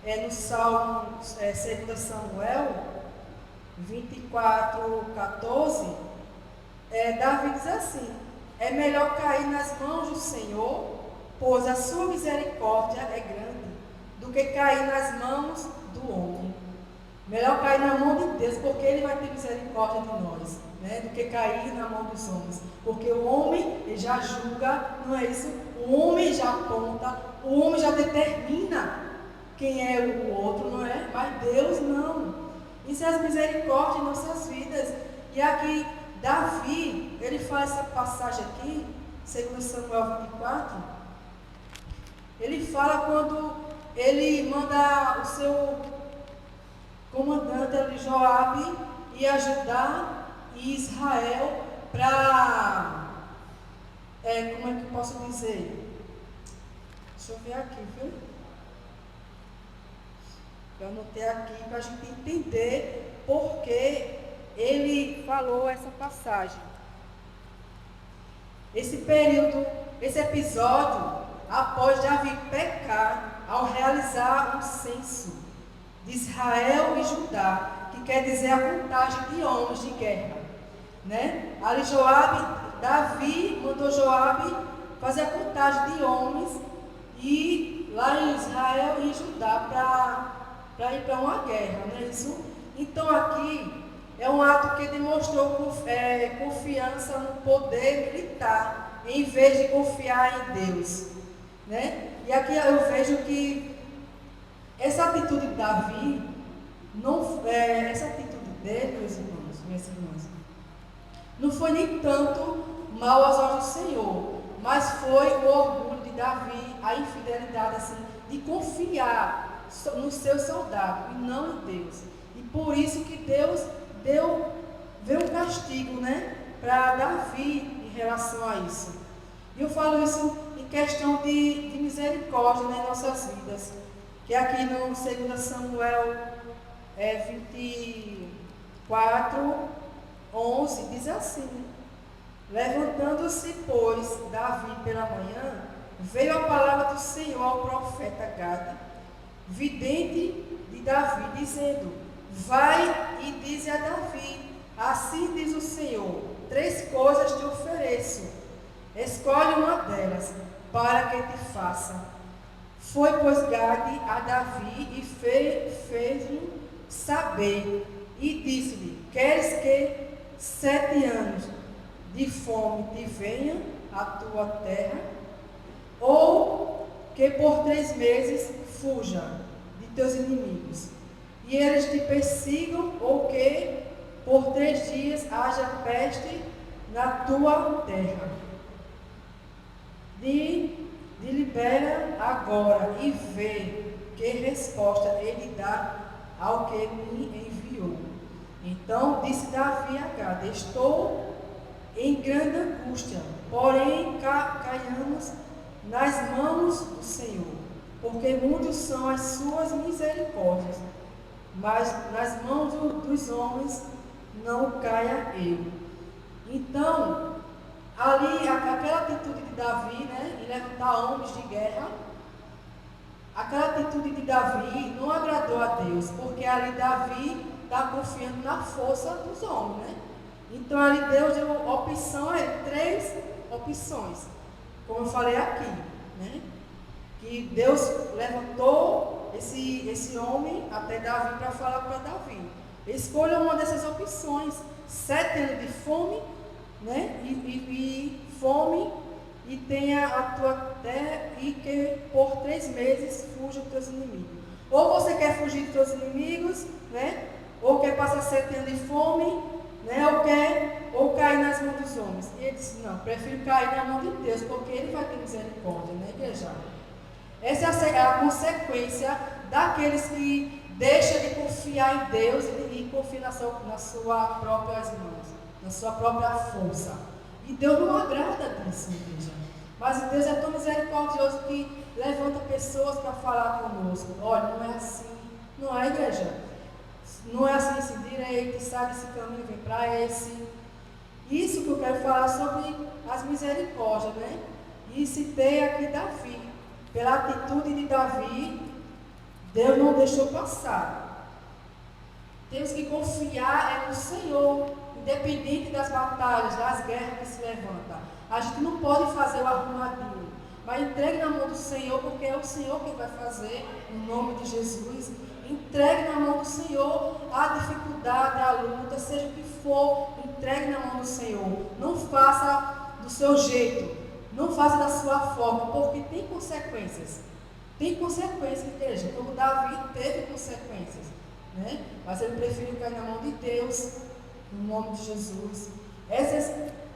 no Salmo 2 Samuel 24:14, Davi diz assim: é melhor cair nas mãos do Senhor, pois a sua misericórdia é grande, do que cair nas mãos do homem. Melhor cair na mão de Deus, porque Ele vai ter misericórdia de nós, né? Do que cair na mão dos homens. Porque o homem, ele já julga, não é isso? O homem já aponta, o homem já determina quem é o outro, não é? Mas Deus não. Isso é as misericórdias em nossas vidas. E aqui, Davi, ele faz essa passagem aqui, segundo Samuel 24, ele fala quando ele manda o seu comandante ali, Joabe, e ajudar Israel para, como é que eu posso dizer? Deixa eu ver aqui, viu? Eu anotei aqui para a gente entender por que ele falou essa passagem. Esse período, esse episódio, após Davi pecar ao realizar um censo de Israel e Judá, que quer dizer a contagem de homens de guerra, né? Ali Davi mandou Joabe fazer a contagem de homens e lá em Israel e Judá para ir para uma guerra, não é isso? Então aqui é um ato que demonstrou confiança no poder militar, em vez de confiar em Deus, né? E aqui eu vejo que essa atitude de Davi, essa atitude dele, meus irmãos, minhas irmãs, não foi nem tanto mal aos olhos do Senhor, mas foi o orgulho de Davi, a infidelidade assim, de confiar no seu soldado e não em Deus. E por isso que Deus veio um castigo, né, para Davi em relação a isso. E eu falo isso em questão de misericórdia, né, em nossas vidas. Que aqui no 2 Samuel 24:11 diz assim: levantando-se, pois, Davi pela manhã, veio a palavra do Senhor ao profeta Gade, vidente de Davi, dizendo: vai e dize a Davi, assim diz o Senhor, 3 coisas te ofereço, escolhe uma delas, para que te faça. Foi, pois, Gade a Davi e fez-lhe saber, e disse-lhe: queres que 7 anos de fome te venha à tua terra, ou que por 3 meses fuja de teus inimigos, e eles te persigam, ou que por 3 dias haja peste na tua terra? Delibera agora e vê que resposta ele dá ao que me enviou. Então disse Davi a Gade: estou em grande angústia, porém caiamos nas mãos do Senhor, porque muitos são as suas misericórdias, mas nas mãos dos homens não caia eu. Então, ali, aquela atitude de Davi, né, em levantar homens de guerra, aquela atitude de Davi não agradou a Deus, porque ali Davi está confiando na força dos homens, né? Então ali Deus deu opção a ele, 3 opções, como eu falei aqui, né? Que Deus levantou esse homem até Davi para falar para Davi: escolha uma dessas opções, 7 anos de fome, né? E fome, e tenha a tua terra, e que por 3 meses fuja dos teus inimigos. Ou você quer fugir dos teus inimigos, né? Ou quer passar 7 anos de fome, né? Ou cair nas mãos dos homens. E ele disse: não, prefiro cair na mão de Deus, porque Ele vai ter misericórdia, né, igreja? Essa é a consequência daqueles que deixam de confiar em Deus e confiam nas suas próprias mãos, na sua própria força. E Deus não agrada disso, igreja. Mas Deus é tão misericordioso que levanta pessoas para falar conosco. Olha, não é assim, não é, igreja? Não é assim, esse direito, sai desse caminho, vem para esse. Isso que eu quero falar sobre as misericórdias, né? E citei aqui Davi, pela atitude de Davi Deus não deixou passar. Temos que confiar no Senhor, independente das batalhas, das guerras que se levantam. A gente não pode fazer o arrumadinho, mas entregue na mão do Senhor, porque é o Senhor que vai fazer, no nome de Jesus. Entregue na mão do Senhor a dificuldade, a luta, seja o que for, entregue na mão do Senhor. Não faça do seu jeito, não faça da sua forma, porque tem consequências. Tem consequências, igreja, como Davi teve consequências, né? Mas ele preferiu cair na mão de Deus, no nome de Jesus.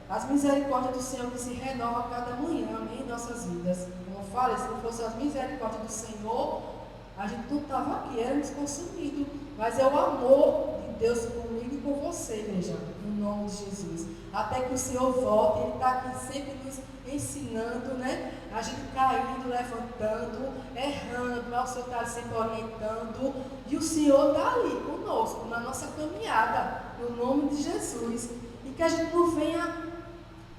As misericórdias do Senhor que se renovam a cada manhã, amém, em nossas vidas. Como eu falei, se não fossem as misericórdias do Senhor, a gente não estava aqui, éramos consumidos. Mas é o amor de Deus comigo e com você, igreja, no nome de Jesus. Até que o Senhor volte, Ele está aqui sempre nos ensinando, né? A gente caindo, levantando, errando, mas o Senhor está sempre orientando. E o Senhor está ali conosco, na nossa caminhada, no nome de Jesus. E que a gente não venha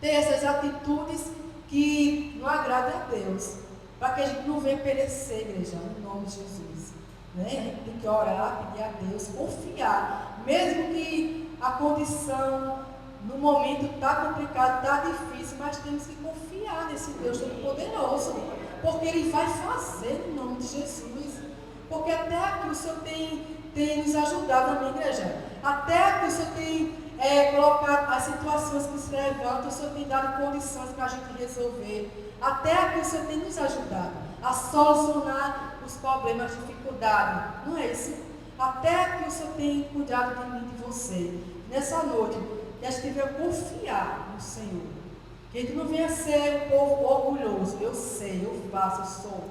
ter essas atitudes que não agradem a Deus. Para que a gente não venha perecer, igreja, no nome de Jesus. Né? A gente tem que orar, pedir a Deus, confiar. Mesmo que a condição no momento está complicada, está difícil, mas temos que confiar nesse Deus Todo-Poderoso. Porque Ele vai fazer no nome de Jesus. Porque até aqui o Senhor tem nos ajudado, amém, igreja? Até aqui o Senhor tem colocado as situações que se levantam, o Senhor tem dado condições para a gente resolver. Até aqui o Senhor tem nos ajudado a solucionar os problemas, as dificuldades. Não é isso? Até aqui o Senhor tem cuidado de mim e de você. Nessa noite, que a gente venha confiar no Senhor. Que a gente não venha ser um povo orgulhoso. Eu sei, eu faço, eu sou.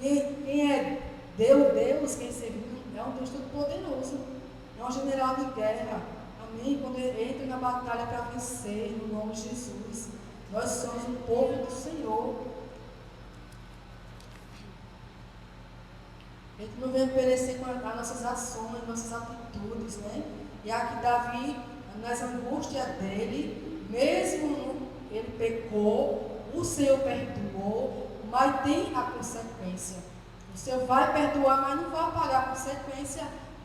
Quem é Deus, quem serviu, é um Deus Todo-Poderoso. É um general de guerra. Amém? Quando ele entra na batalha para vencer, no nome de Jesus. Nós somos um povo do Senhor. A gente não vem perecer com as nossas ações, nossas atitudes, né? E aqui Davi, nas angústias dele, mesmo ele pecou, o Senhor perdoou, mas tem a consequência. O Senhor vai perdoar, mas não vai pagar a consequência.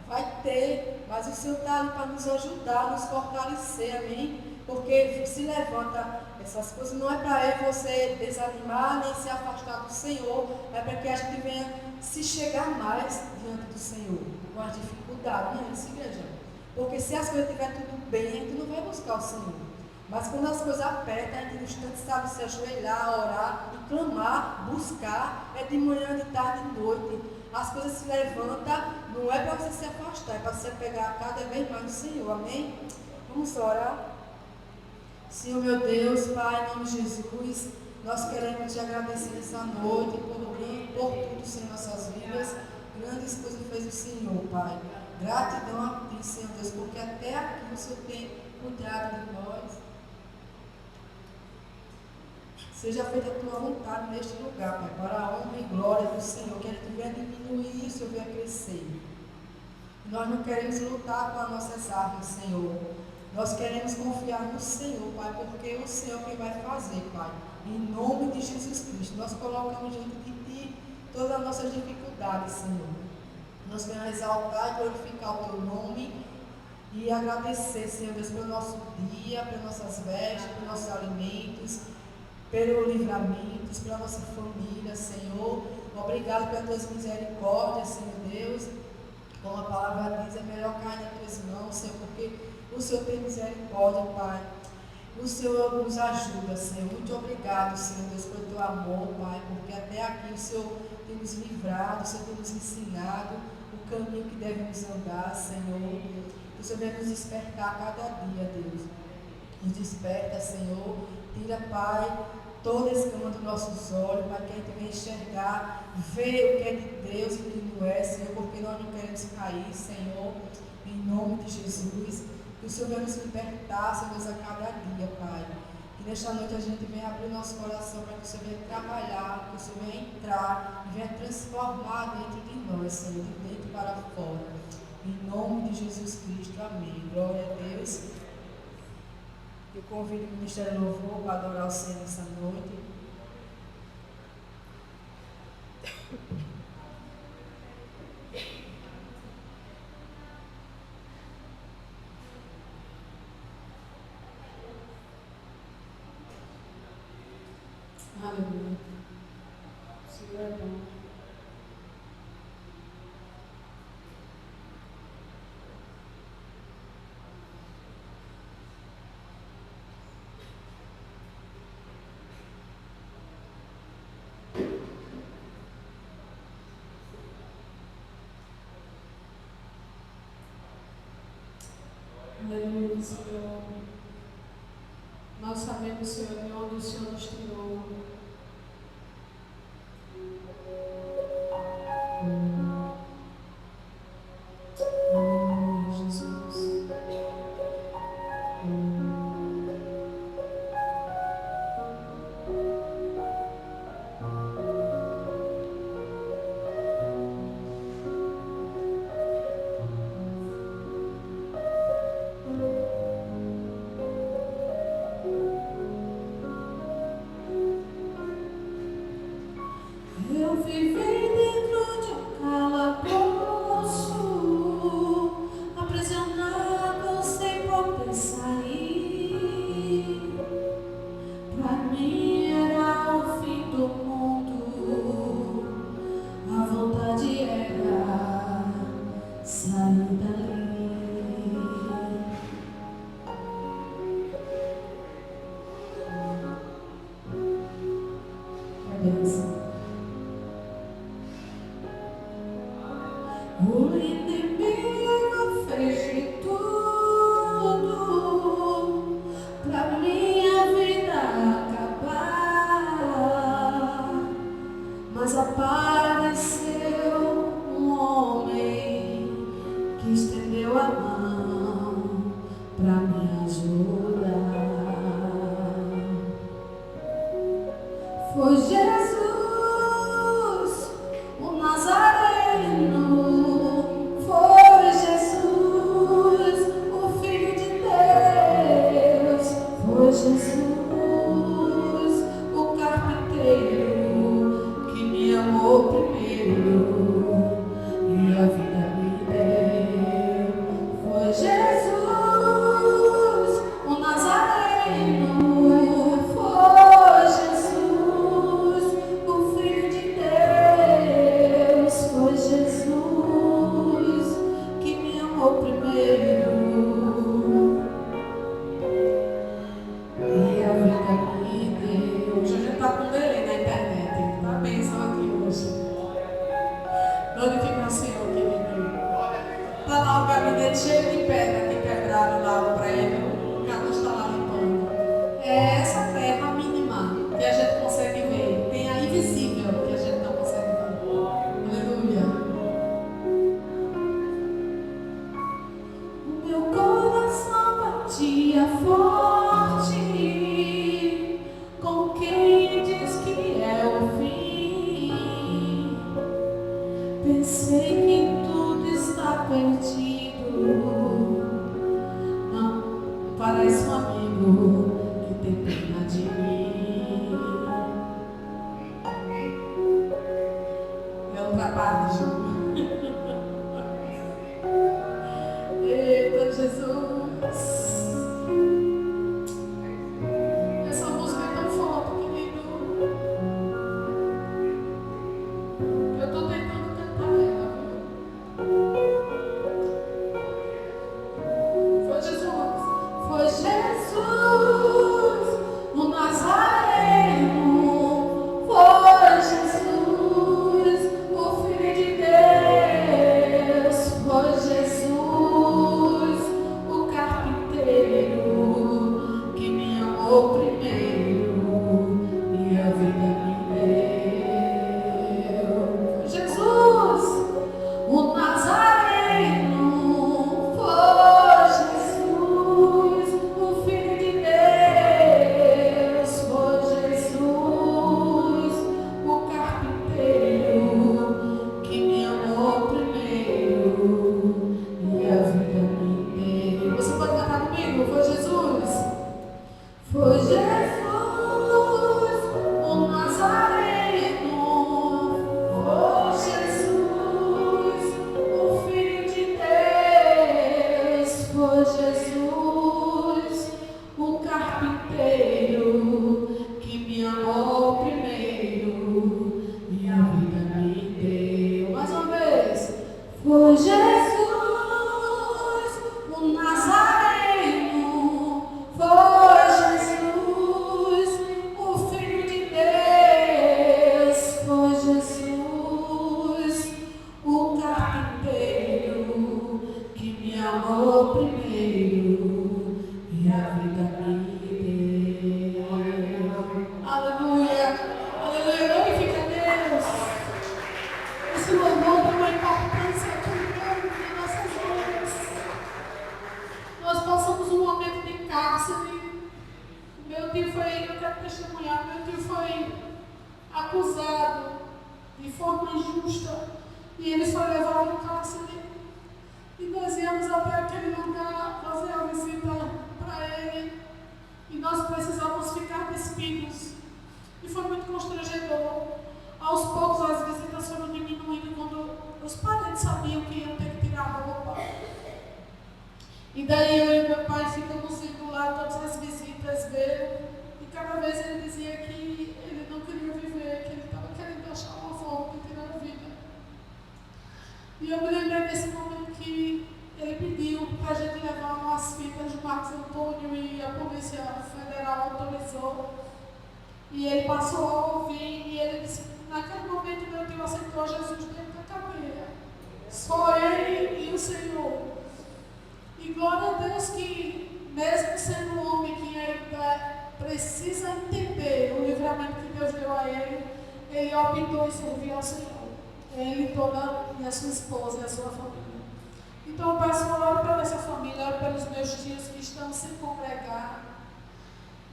Vai ter, mas o Senhor está ali para nos ajudar, nos fortalecer, amém? Porque se levanta essas coisas, não é para você desanimar, nem se afastar do Senhor, é para que a gente venha se chegar mais diante do Senhor, com as dificuldades, não é isso, igreja? Porque se as coisas estiverem tudo bem, a gente não vai buscar o Senhor. Mas quando as coisas apertam, a gente no instante sabe se ajoelhar, orar, e clamar, buscar, é de manhã, de tarde, de noite. As coisas se levantam, não é para você se afastar, é para você pegar cada vez mais no Senhor, amém? Vamos orar. Senhor meu Deus, Pai, em nome de Jesus, nós queremos te agradecer nessa noite por tudo, Senhor, em nossas vidas. Grandes coisas fez o Senhor, Pai. Gratidão a Ti, Senhor Deus, porque até aqui o Senhor tem cuidado de nós. Seja feita a Tua vontade neste lugar, Pai, para a honra e glória do Senhor, que Ele venha diminuir e o Senhor venha crescer. Nós não queremos lutar com as nossas armas, Senhor. Nós queremos confiar no Senhor, Pai, porque é o Senhor quem vai fazer, Pai. Em nome de Jesus Cristo, nós colocamos diante de Ti todas as nossas dificuldades, Senhor. Nós queremos exaltar e glorificar o Teu nome e agradecer, Senhor Deus, pelo nosso dia, pelas nossas vestes, pelos nossos alimentos, pelo livramento, pela nossa família, Senhor. Obrigado pelas Tuas misericórdias, Senhor Deus. Como a palavra diz, é melhor cair nas Tuas mãos, Senhor, porque o Senhor tem misericórdia, Pai. O Senhor nos ajuda, Senhor. Muito obrigado, Senhor Deus, pelo Teu amor, Pai, porque até aqui o Senhor tem nos livrado, o Senhor tem nos ensinado o caminho que devemos andar, Senhor. O Senhor deve nos despertar a cada dia, Deus. Nos desperta, Senhor. Tira, Pai, toda a escama dos nossos olhos, para que a gente venha enxergar, ver o que é de Deus e o que não é, Senhor, porque nós não queremos cair, Senhor, em nome de Jesus. Que o Senhor venha nos libertar, Senhor Deus, a cada dia, Pai. Que nesta noite a gente venha abrir nosso coração para que o Senhor venha trabalhar, que o Senhor venha entrar e venha transformar dentro de nós, Senhor, de dentro para fora. Em nome de Jesus Cristo, amém. Glória a Deus. Eu convido o Ministério Louvor para adorar o Senhor nessa noite. Aleluia, Senhor. Nós sabemos, Senhor, de onde o Senhor nos tirou. Aleluia, Jesus. Eu vivi dentro de um calabouço, aprisionado sem poder sair. Pra mim era o fim do mundo, a vontade era sair dali. Benção. O inimigo fez de tudo pra minha vida acabar, mas apareceu um homem que estendeu a mão pra me ajudar. Foi Jesus, o Nazareno. Foi Jesus, o Filho de Deus. Foi Jesus, o carpinteiro que me amou primeiro e a vida me deu. Foi Jesus, o Nazareno. Foi Jesus, o Filho de Deus. Foi Jesus que me amou primeiro e a vida me deu. Hoje a gente está com delay na internet, tá bênção aqui hoje. Glorifica o Senhor, querido. Está lá o gabinete cheio de pedra que quebraram lá o prédio. O Carlos está lá limpando. É essa terra mínima que a gente consegue ver. Tem a invisível que a gente não consegue ver. Aleluia. O meu coração batia forte com quem diz que é o fim. Pensei que tudo está perdido. Não, parece um amigo que tem pena de mim. É outra parte, Ju. Eita, Jesus. Essa música é tão forte, querido. Eu tô tentando cantar ela, viu? Foi Jesus. Foi Jesus, o Nazareno. Foi Jesus, o Filho de Deus. Foi Jesus, o carpinteiro que me amou primeiro e a vida me deu. Foi Jesus, o Nazareno. Foi Jesus, o Filho de Deus. Foi Jesus, o carpinteiro que me amou primeiro e a vida me deu. Você pode cantar comigo? Foi Jesus. Foi Jesus, o Nazareno. Foi Jesus, o Filho de Deus. Foi Jesus, o carpinteiro que me amou primeiro e a vida me deu. Mais uma vez. Foi Jesus, o Nazareno. Foi Jesus, o Filho de Deus. Foi Jesus, o carpinteiro que me amou primeiro nós precisamos ficar despidos. E foi muito constrangedor. Aos poucos as visitas foram diminuindo quando os parentes sabiam que iam ter que tirar a roupa. E daí eu e meu pai ficamos indo lá todas as visitas ver. E cada vez ele dizia que ele não queria viver, que ele estava querendo achar uma forma de tirar a vida. E eu me lembrei desse momento que ele pediu para a gente levar umas fitas de Marcos Antônio e a Polícia Federal autorizou. E ele passou a ouvir e ele disse, naquele momento meu tio aceitou Jesus dentro da cadeia. Só ele e o Senhor. E glória a Deus que, mesmo sendo um homem que ainda precisa entender o livramento que Deus deu a ele, ele optou em servir ao Senhor. Ele e a sua esposa e a sua família. Então eu peço oro pela essa família, oro pelos meus tios que estão sem congregar.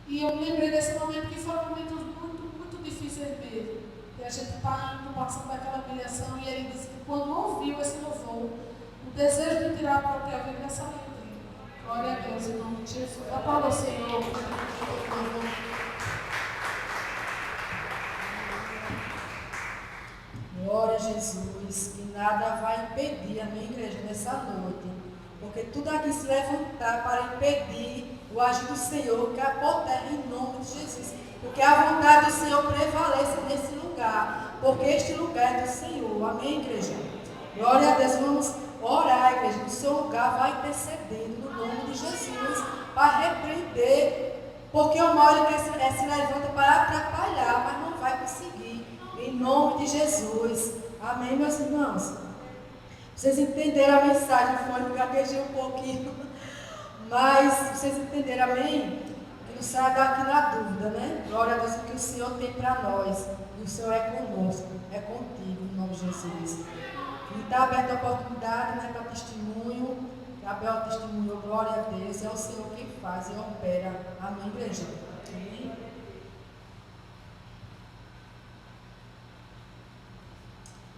E eu me lembrei desse momento que foram momentos muito, muito difíceis mesmo. E a gente está indo, passando daquela humilhação, e ele disse que quando ouviu esse louvor, o desejo de tirar a própria vida é saiu dele. Glória a Deus, em nome de Jesus. Aplauda ao Senhor. Glória a Jesus, que nada vai impedir a minha igreja nessa noite, porque tudo aqui se levantar para impedir o agir do Senhor, que apodere em nome de Jesus, porque a vontade do Senhor prevalece nesse lugar, porque este lugar é do Senhor, amém, igreja? Glória a Deus, vamos orar, igreja, no seu lugar, vai intercedendo no nome de Jesus, para repreender, porque o mal ele se levanta para atrapalhar, mas não vai conseguir, em nome de Jesus, amém, meus irmãos? Vocês entenderam a mensagem, foi que eu gaguejei um pouquinho, mas vocês entenderam, amém? Que não saia daqui na dúvida, né? Glória a Deus, o que o Senhor tem para nós, e o Senhor é conosco, é contigo, em nome de Jesus. E está aberta a oportunidade, né, para testemunho, Abel testemunhou, glória a Deus, é o Senhor quem faz e opera, amém, igreja? Amém?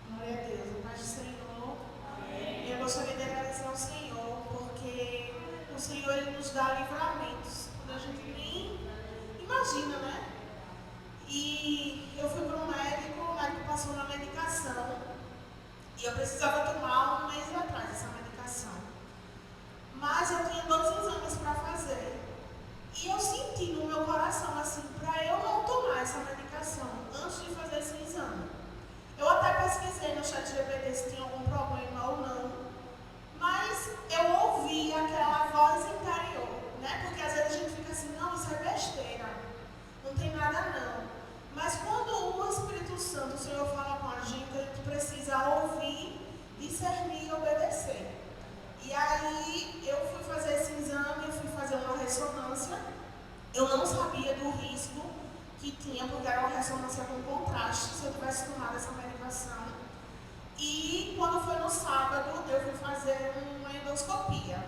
Glória a Deus, a paz do Senhor. Amém. Eu gostaria de agradecer ao Senhor, porque o Senhor ele nos dá livramentos, quando a gente nem imagina, né? E eu fui para um médico, o médico passou uma medicação, e eu precisava tomar um mês atrás essa medicação. Mas eu tinha 2 exames para fazer. E eu senti no meu coração, assim, para eu não tomar essa medicação antes de fazer esse exame. Eu até pesquisei no ChatGPT se tinha algum problema ou não, mas eu ouvi aquela voz interior, né? Porque às vezes a gente fica assim, não, isso é besteira, não tem nada não. Mas quando o Espírito Santo, o Senhor fala com a gente precisa ouvir, discernir e obedecer. E aí eu fui fazer esse exame, eu fui fazer uma ressonância, eu não sabia do risco que tinha, porque era uma ressonância com contraste, se eu tivesse tomado essa medicação. E quando foi no sábado, eu fui fazer uma endoscopia.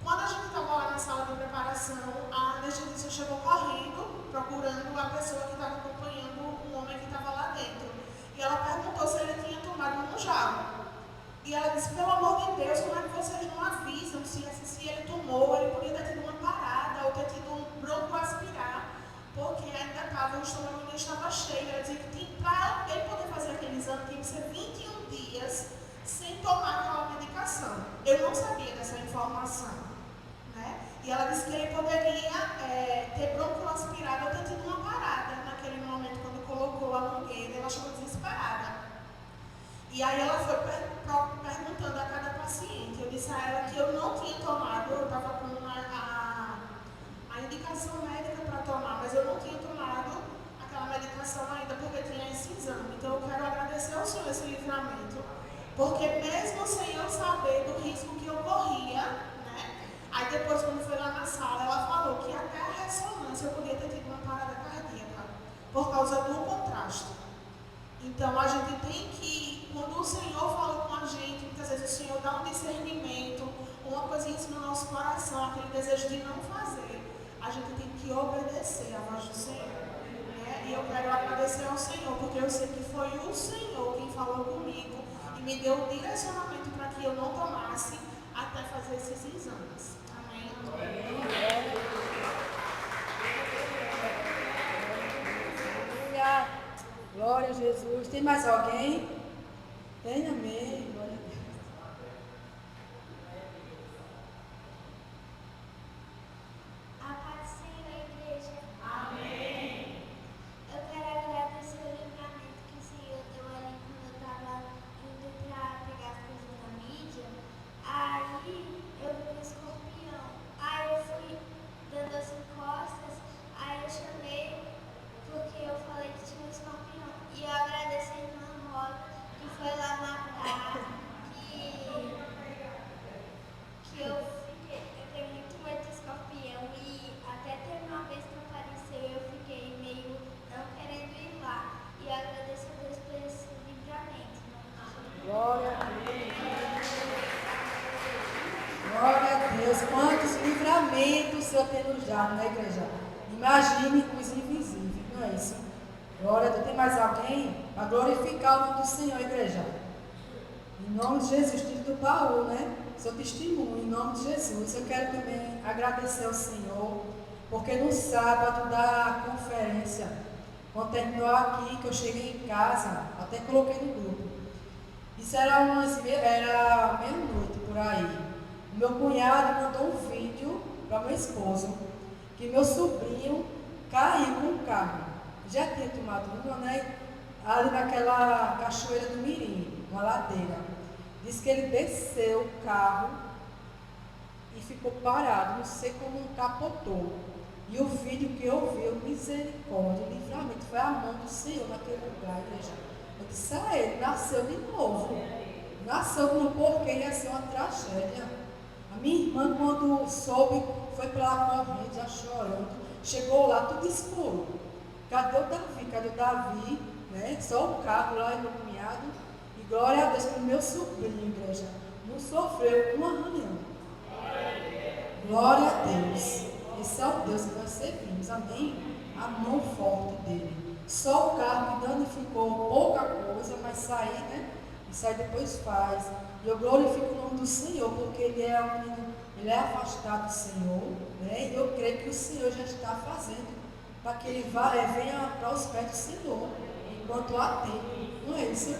Quando a gente estava lá na sala de preparação, a anestesista chegou correndo, procurando a pessoa que estava acompanhando o homem que estava lá dentro. E ela perguntou se ele tinha tomado um jarro. E ela disse, pelo amor de Deus, como é que vocês não avisam se ele tomou, ele podia ter tido uma parada ou ter tido um bronco aspirar, porque ainda estava, o estômago ainda estava cheio. Ela dizia que para ele poder fazer aquele exame tinha que ser 21 dias sem tomar aquela medicação. Eu não sabia dessa informação, né? E ela disse que ele poderia ter bronco aspirado ou ter tido uma parada naquele momento quando colocou a mangueira. Ela chegou desesperada. E aí ela foi perguntando a cada paciente. Eu disse a ela que eu não tinha tomado, eu estava com a indicação médica para tomar, mas eu não tinha tomado aquela medicação ainda porque tinha esse exame. Então eu quero agradecer ao Senhor esse livramento, porque mesmo sem eu saber do risco que eu corria, né? Aí depois quando foi lá na sala, ela falou que até a ressonância eu podia ter tido uma parada cardíaca, por causa do contraste. Então a gente tem que, quando o Senhor fala com a gente, muitas vezes o Senhor dá um discernimento, uma coisinha no nosso coração, aquele desejo de não fazer, a gente tem que obedecer à voz do Senhor, né? E eu quero agradecer ao Senhor, porque eu sei que foi o Senhor quem falou comigo e me deu um direcionamento para que eu não tomasse até fazer esses exames. Amém? Glória a Jesus. Tem mais alguém? Tem, amém. Glória a Deus. A paz do Senhor, igreja. Amém. Eu quero agradecer o livramento que o Senhor deu ali quando eu estava indo para pegar as coisas da mídia. Aí eu vi um escorpião. Aí eu fui dando as costas. Aí eu chamei porque eu falei que tinha um escorpião. E eu agradeço a irmã Rosa que foi lá matar. Que eu tenho muito medo de escorpião e até teve uma vez que apareceu eu fiquei meio não querendo ir lá. E eu agradeço a Deus por esse livramento. Glória a Deus. Glória a Deus. Quantos livramentos o Senhor tem nos dado na igreja. Imagine os invisíveis, não é isso? Glória a Deus. Tem mais alguém? Para glorificar o nome do Senhor, igreja. Em nome de Jesus, tiro do baú, né? Seu testemunho, em nome de Jesus. Eu quero também agradecer ao Senhor, porque no sábado da conferência, quando terminou aqui, que eu cheguei em casa, até coloquei no grupo. Isso era meia-noite por aí. O meu cunhado mandou um vídeo para meu esposo, que meu sobrinho caiu com o carro. Já tinha tomado uma, né? Ali naquela cachoeira do Mirim, uma ladeira. Diz que ele desceu o carro e ficou parado, não sei como capotou. E o vídeo que eu vi, misericórdia, livramento, foi a mão do Senhor naquele lugar, igreja. Eu disse a ele, nasceu de novo. Nasceu de novo porque ia ser uma tragédia. A minha irmã, quando soube, foi para lá correndo, já chorando. Chegou lá, tudo escuro. Cadê o Davi? Cadê o Davi? Né? Só o carro lá e meu cunhado. E glória a Deus que o meu sobrinho, igreja, não sofreu um arranhão. Glória a Deus. Esse é o Deus que nós servimos. Amém? A mão forte dele. Só o carro que danificou pouca coisa, mas sair, né? E sair depois faz. E eu glorifico o nome do Senhor, porque ele é um menino, ele é afastado do Senhor, né? E eu creio que o Senhor já está fazendo para que ele venha para os pés do Senhor, enquanto há tempo. Não é isso?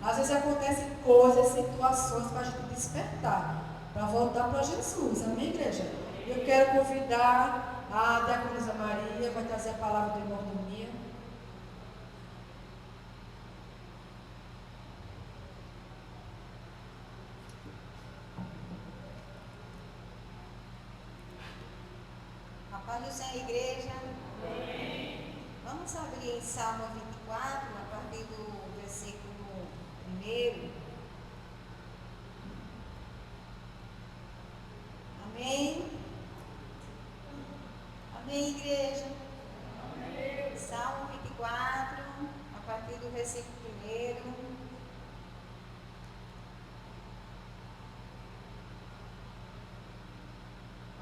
Às vezes acontecem coisas, situações para a gente despertar, para voltar para Jesus. Amém, igreja? Eu quero convidar a diaconisa Maria, vai trazer a palavra do irmão Domia. A paz do Senhor, igreja. Amém. Vamos abrir em Salmo 24, a partir do versículo 1. Amém. Amém, igreja. Amém. Salmo 24, a partir do versículo 1.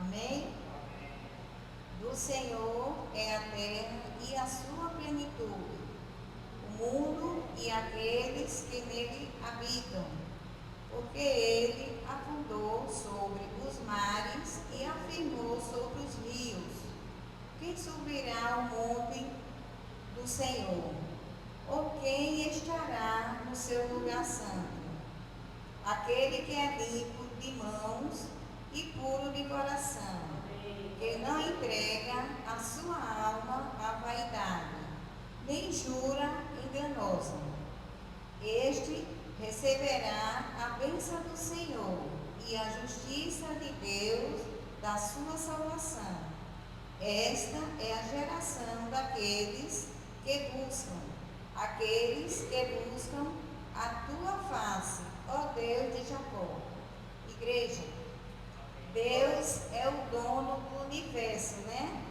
Amém? Do Senhor é a terra e a sua plenitude, o mundo e aqueles que nele habitam, porque ele afundou sobre os mares e afirmou sobre os rios. Quem subirá ao monte do Senhor? Ou quem estará no seu lugar santo? Aquele que é limpo de mãos e puro de coração, que não entrega a sua alma à vaidade, nem jura enganosa. Este receberá a bênção do Senhor e a justiça de Deus da sua salvação. Esta é a geração daqueles que buscam a tua face, ó Deus de Jacó. Igreja, Deus é o dono do universo, né?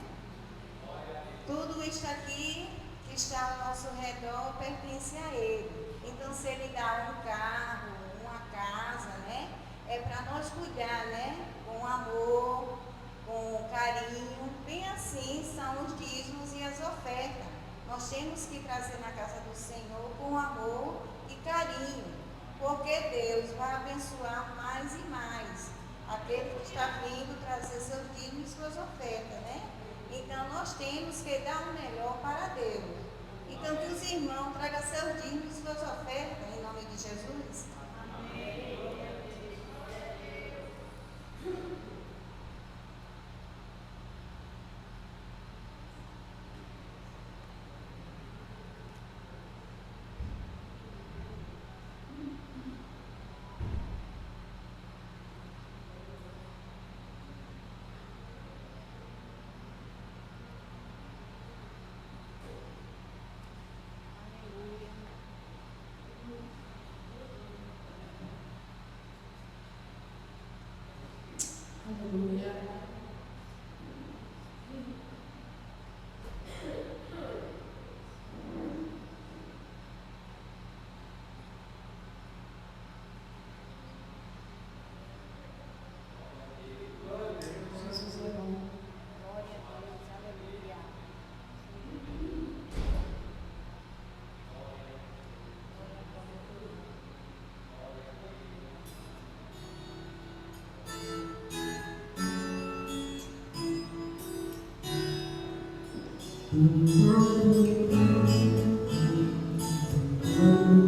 Tudo isso aqui que está ao nosso redor pertence a Ele. Então, se Ele dá um carro, uma casa, né? É para nós cuidar, né? Com amor, com carinho. Bem assim são os dízimos e as ofertas. Nós temos que trazer na casa do Senhor com amor e carinho, porque Deus vai abençoar mais e mais aquele que está vindo trazer seus dízimos e suas ofertas, né? Então nós temos que dar o melhor para Deus. E Então, que os irmãos tragam seus dízimos e suas ofertas, em nome de Jesus. Aleluia. Jesus é bom. Glória a Deus, aleluia.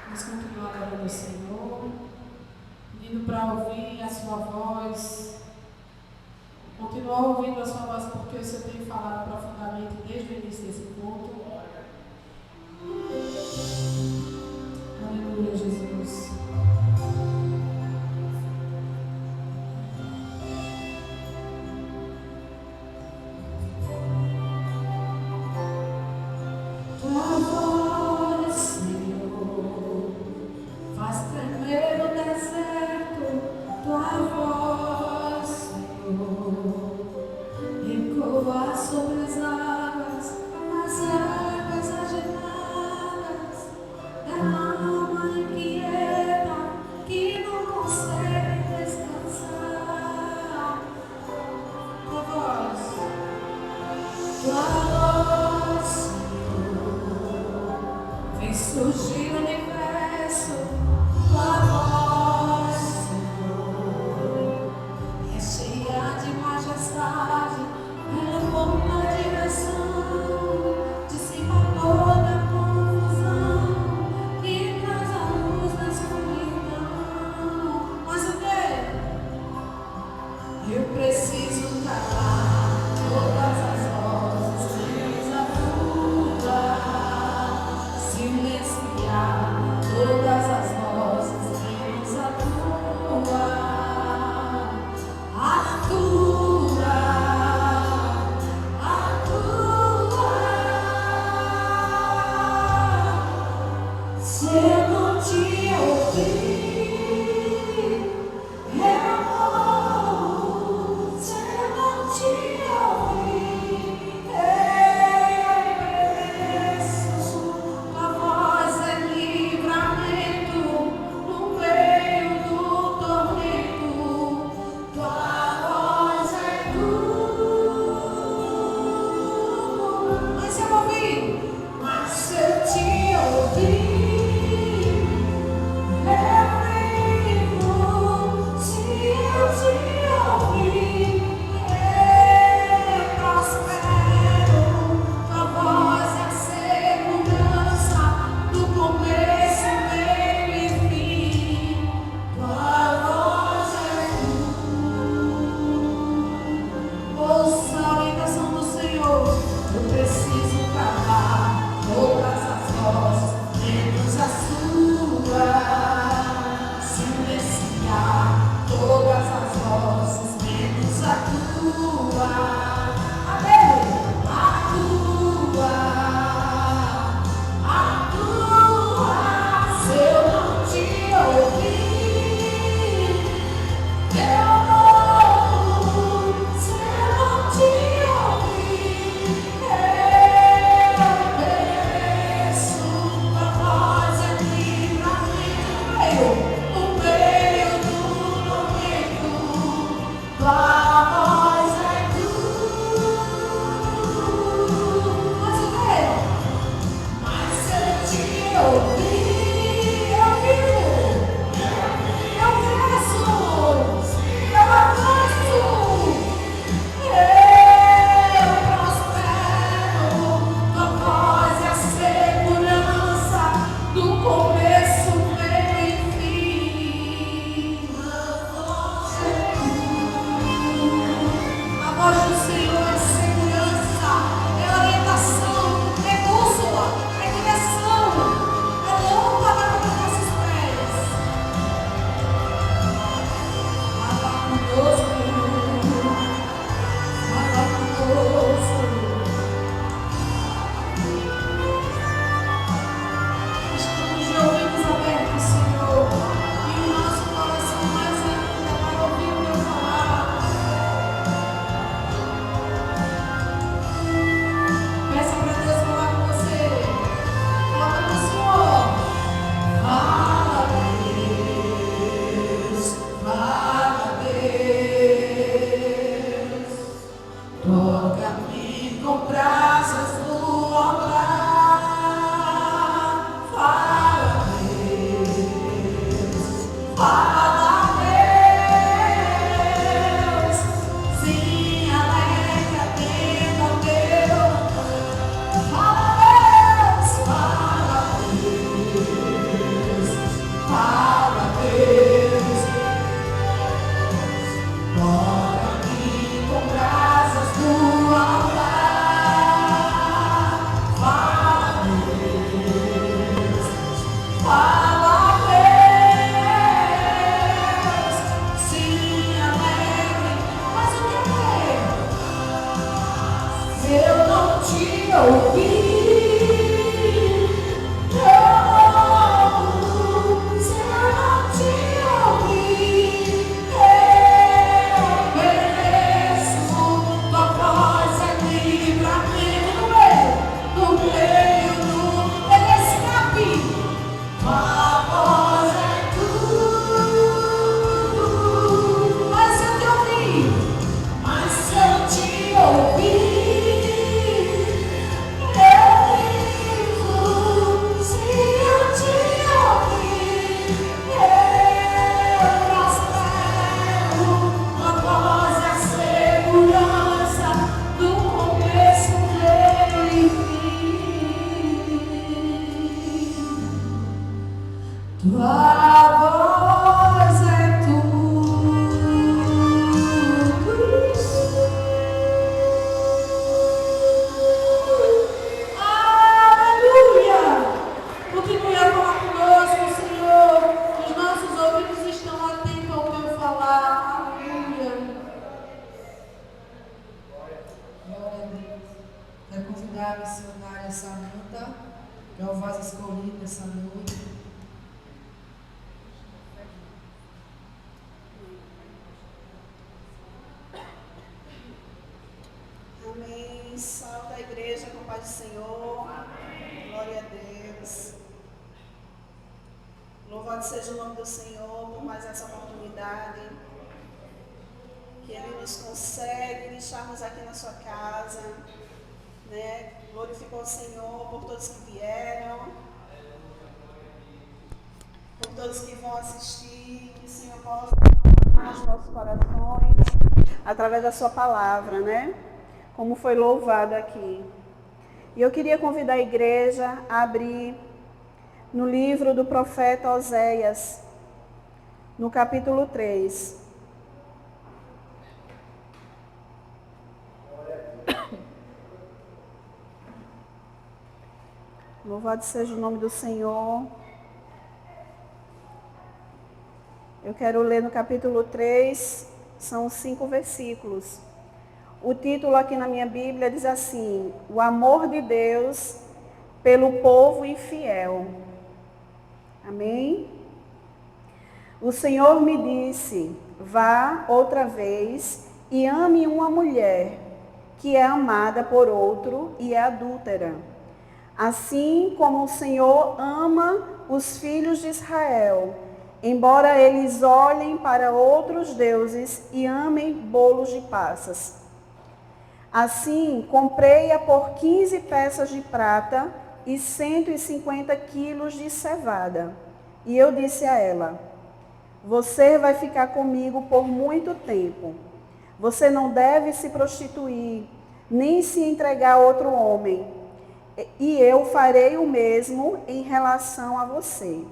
Vamos continuar adorando ao Senhor, pedindo para ouvir a sua voz. Continuar ouvindo a sua voz, porque o Senhor tem falado profundamente desde o início desse culto. Aleluia, Jesus. Tua voz, Senhor, faz tremer o deserto. Tua voz, Senhor, ecoa sobre as águas agitadas. É a alma inquieta que não consegue descansar. Tua voz, vem surgir o universo. Tua voz, Senhor, é cheia de majestade. Ela põe na direção, dissipa toda a confusão e traz a luz da escuridão. Mas o quê? todas as vozes, menos a tua. Amém? A tua. Se eu não te ouvir, eu morro. Se eu não te ouvir, eu pereço. A voz é livramento no meio do momento. Tua voz é mas o quê? Mas se eu te ouvir, eu vivo, eu cresço, eu avanço, eu prospero. Tua voz é a segurança do começo, meio e fim. A voz do Senhor é segurança, é orientação, é bússola, é direção, é lâmpada para os nossos pés. Fala conosco, fala conosco. Estamos de ouvidos abertos, Senhor, e o nosso coração mais ainda para ouvir o teu falar. Peça para Deus falar com você. Fala com o Senhor. Fala, Deus. Fala, Deus. Toca-me com brasas no altar. Fala, Deus. Fala, Deus. Sim, alegra, atenda ao teu. Fala, Deus. Fala, Deus. Fala, Deus. Toca-me com brasas no altar. Fala, Deus. Fala, Deus. Sim, alegre. Mas o que é? Se eu não te ouvir, eu morro. Se eu não te ouvir, eu pereço. Tua voz é livramento no meio do escape. Tua voz é tudo. Mas se eu te ouvir, mas se eu te ouvir, eu vivo. Se eu te ouvir, eu prospero. Tua voz é a segurança do começo, meio e fim. Tua voz é tudo. Aleluia! Continue a falar conosco, Senhor. Os nossos ouvidos estão atentos ao teu falar. Aleluia! Glória a Deus. Quero convidar a missionária Samanta, que é o vaso escolhido essa noite. Amém. Salve a igreja com a paz do Senhor. Amém. Glória a Deus. Louvado seja o nome do Senhor por mais essa oportunidade que Ele nos concede de estarmos aqui na sua casa, né? Glorificou o Senhor por todos que vieram, por todos que vão assistir, que o Senhor possa falar nos nossos corações através da sua palavra, né? Como foi louvado aqui. E eu queria convidar a igreja a abrir no livro do profeta Oséias, no capítulo 3. Louvado seja o nome do Senhor. Eu quero ler no capítulo 3, são 5 versículos. O título aqui na minha Bíblia diz assim: o amor de Deus pelo povo infiel. Amém? O Senhor me disse: vá outra vez e ame uma mulher que é amada por outro e é adúltera. Assim como o Senhor ama os filhos de Israel, embora eles olhem para outros deuses e amem bolos de passas. Assim, comprei-a por 15 peças de prata e 150 quilos de cevada. E eu disse a ela: você vai ficar comigo por muito tempo. Você não deve se prostituir, nem se entregar a outro homem. E eu farei o mesmo em relação a você.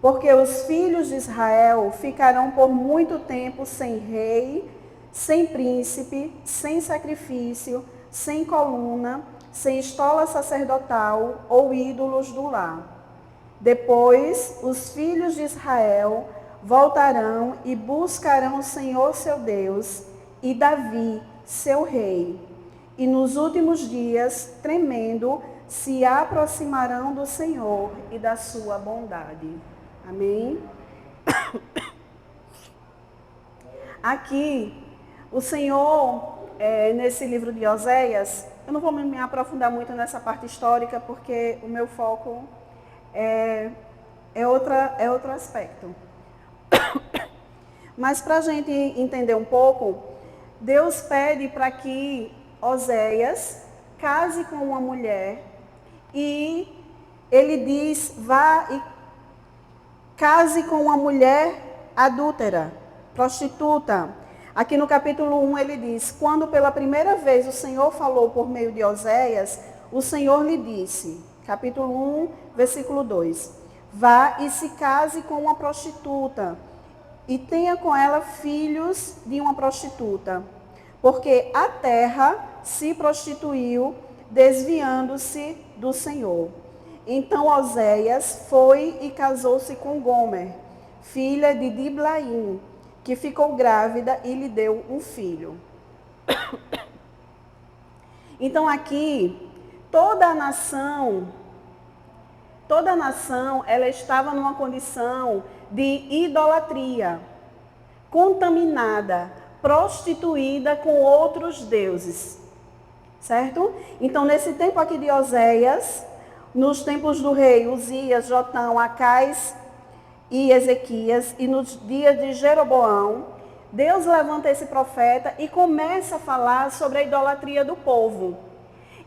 Porque os filhos de Israel ficarão por muito tempo sem rei, sem príncipe, sem sacrifício, sem coluna, sem estola sacerdotal ou ídolos do lar. Depois, os filhos de Israel voltarão e buscarão o Senhor seu Deus e Davi, seu rei. E nos últimos dias, tremendo, se aproximarão do Senhor e da sua bondade. Amém? Aqui, o Senhor, nesse livro de Oséias, eu não vou me aprofundar muito nessa parte histórica, porque o meu foco é outro aspecto. Mas para a gente entender um pouco, Deus pede para que Oséias case com uma mulher e ele diz: vá e case com uma mulher adúltera, prostituta. Aqui no capítulo 1 ele diz: quando pela primeira vez o Senhor falou por meio de Oséias, o Senhor lhe disse, capítulo 1, versículo 2, vá e se case com uma prostituta e tenha com ela filhos de uma prostituta, porque a terra se prostituiu, desviando-se do Senhor. Então Oséias foi e casou-se com Gomer, filha de Diblaim, que ficou grávida e lhe deu um filho. Então aqui, toda a nação, ela estava numa condição de idolatria, contaminada, prostituída com outros deuses, certo? Então, nesse tempo aqui de Oséias, nos tempos do rei Uzias, Jotão, Acais e Ezequias, e nos dias de Jeroboão, Deus levanta esse profeta e começa a falar sobre a idolatria do povo.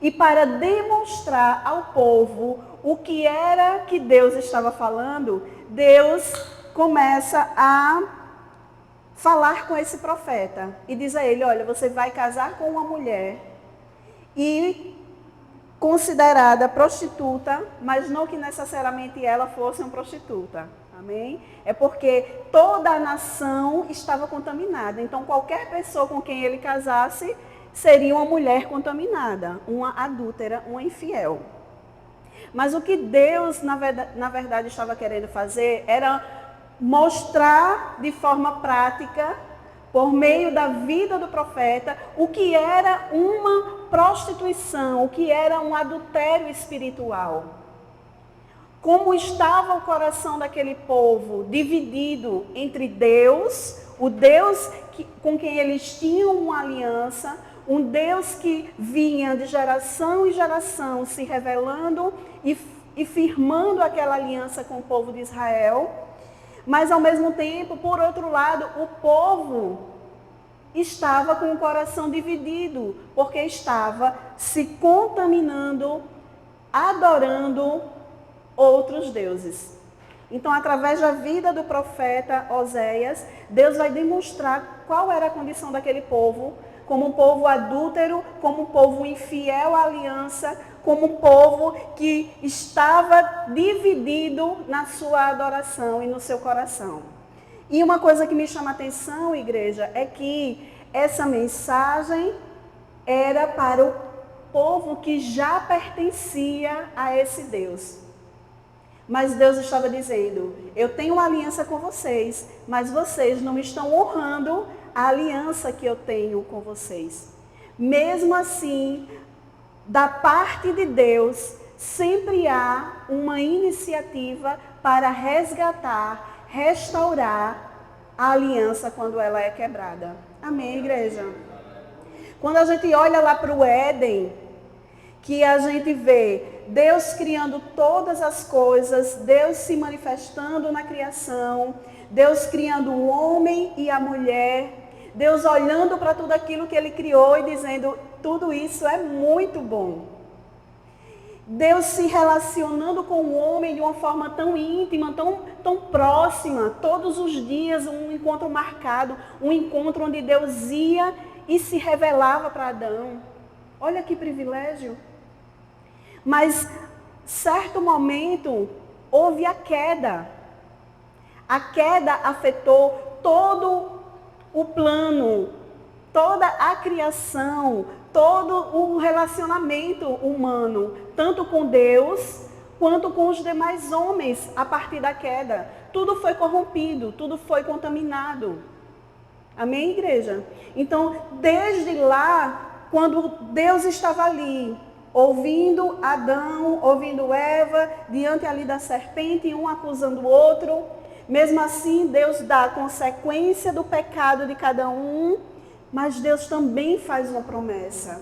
E para demonstrar ao povo o que era que Deus estava falando, Deus começa a falar com esse profeta e diz a ele: olha, você vai casar com uma mulher e considerada prostituta, mas não que necessariamente ela fosse uma prostituta. Amém? É porque toda a nação estava contaminada. Então, qualquer pessoa com quem ele casasse seria uma mulher contaminada, uma adúltera, uma infiel. Mas o que Deus, na verdade, estava querendo fazer era mostrar de forma prática, por meio da vida do profeta, o que era uma prostituição, o que era um adultério espiritual. Como estava o coração daquele povo dividido entre Deus, o Deus com quem eles tinham uma aliança, um Deus que vinha de geração em geração se revelando e firmando aquela aliança com o povo de Israel. Mas ao mesmo tempo, por outro lado, o povo estava com o coração dividido, porque estava se contaminando, adorando outros deuses. Então, através da vida do profeta Oséias, Deus vai demonstrar qual era a condição daquele povo, como um povo adúltero, como um povo infiel à aliança, como um povo que estava dividido na sua adoração e no seu coração. E uma coisa que me chama a atenção, igreja, é que essa mensagem era para o povo que já pertencia a esse Deus. Mas Deus estava dizendo, eu tenho uma aliança com vocês, mas vocês não estão honrando a aliança que eu tenho com vocês. Mesmo assim, da parte de Deus, sempre há uma iniciativa para resgatar, restaurar a aliança quando ela é quebrada. Amém, igreja? Quando a gente olha lá para o Éden, que a gente vê Deus criando todas as coisas, Deus se manifestando na criação, Deus criando o homem e a mulher, Deus olhando para tudo aquilo que Ele criou e dizendo, tudo isso é muito bom. Deus se relacionando com o homem de uma forma tão íntima, tão próxima, todos os dias um encontro marcado, um encontro onde Deus ia e se revelava para Adão. Olha que privilégio. Mas, certo momento, houve a queda. A queda afetou todo o plano, toda a criação, todo o relacionamento humano, tanto com Deus, quanto com os demais homens, a partir da queda. Tudo foi corrompido, tudo foi contaminado. Amém, igreja? Então, desde lá, quando Deus estava ali, ouvindo Adão, ouvindo Eva, diante ali da serpente, um acusando o outro, mesmo assim, Deus dá a consequência do pecado de cada um, mas Deus também faz uma promessa.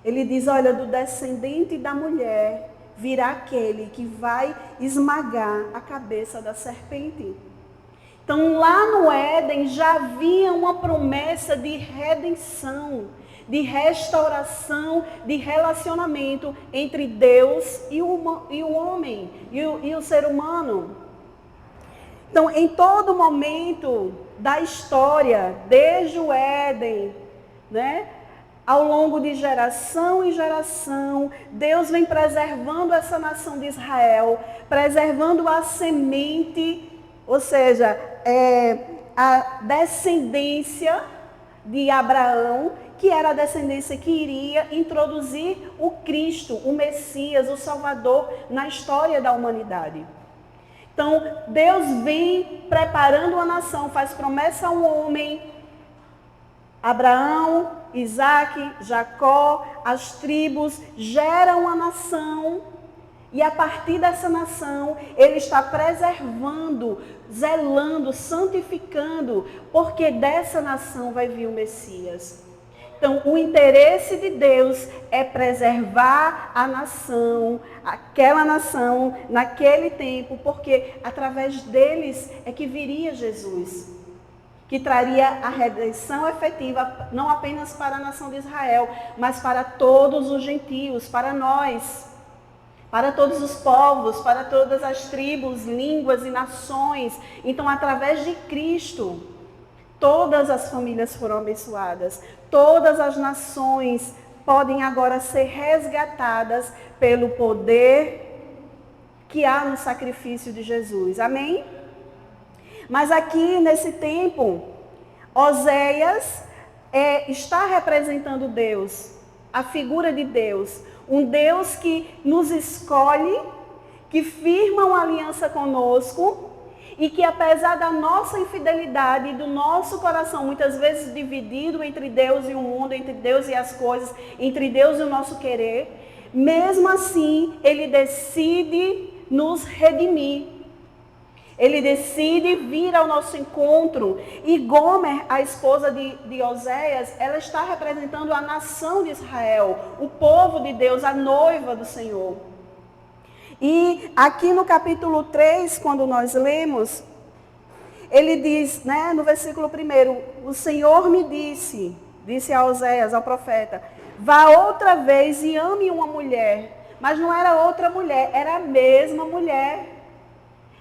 Ele diz, olha, do descendente da mulher virá aquele que vai esmagar a cabeça da serpente. Então, lá no Éden já havia uma promessa de redenção, de restauração, de relacionamento entre Deus e o homem, e o ser humano. Então, em todo momento da história, desde o Éden, né, ao longo de geração em geração, Deus vem preservando essa nação de Israel, preservando a semente, ou seja, a descendência de Abraão, que era a descendência que iria introduzir o Cristo, o Messias, o Salvador na história da humanidade. Então, Deus vem preparando a nação, faz promessa ao homem, Abraão, Isaac, Jacó, as tribos geram a nação, e a partir dessa nação, Ele está preservando, zelando, santificando, porque dessa nação vai vir o Messias. Então, o interesse de Deus é preservar a nação, aquela nação, naquele tempo, porque através deles é que viria Jesus, que traria a redenção efetiva, não apenas para a nação de Israel, mas para todos os gentios, para nós, para todos os povos, para todas as tribos, línguas e nações. Então, através de Cristo, todas as famílias foram abençoadas. Todas as nações podem agora ser resgatadas pelo poder que há no sacrifício de Jesus. Amém? Mas aqui, nesse tempo, Oséias está representando Deus, a figura de Deus. Um Deus que nos escolhe, que firma uma aliança conosco, e que apesar da nossa infidelidade e do nosso coração muitas vezes dividido entre Deus e o mundo, entre Deus e as coisas, entre Deus e o nosso querer, mesmo assim Ele decide nos redimir. Ele decide vir ao nosso encontro. E Gomer, a esposa de Oséias, ela está representando a nação de Israel, o povo de Deus, a noiva do Senhor. E aqui no capítulo 3, quando nós lemos, ele diz, né, no versículo 1, o Senhor me disse a Oséias, ao profeta, vá outra vez e ame uma mulher. Mas não era outra mulher, era a mesma mulher.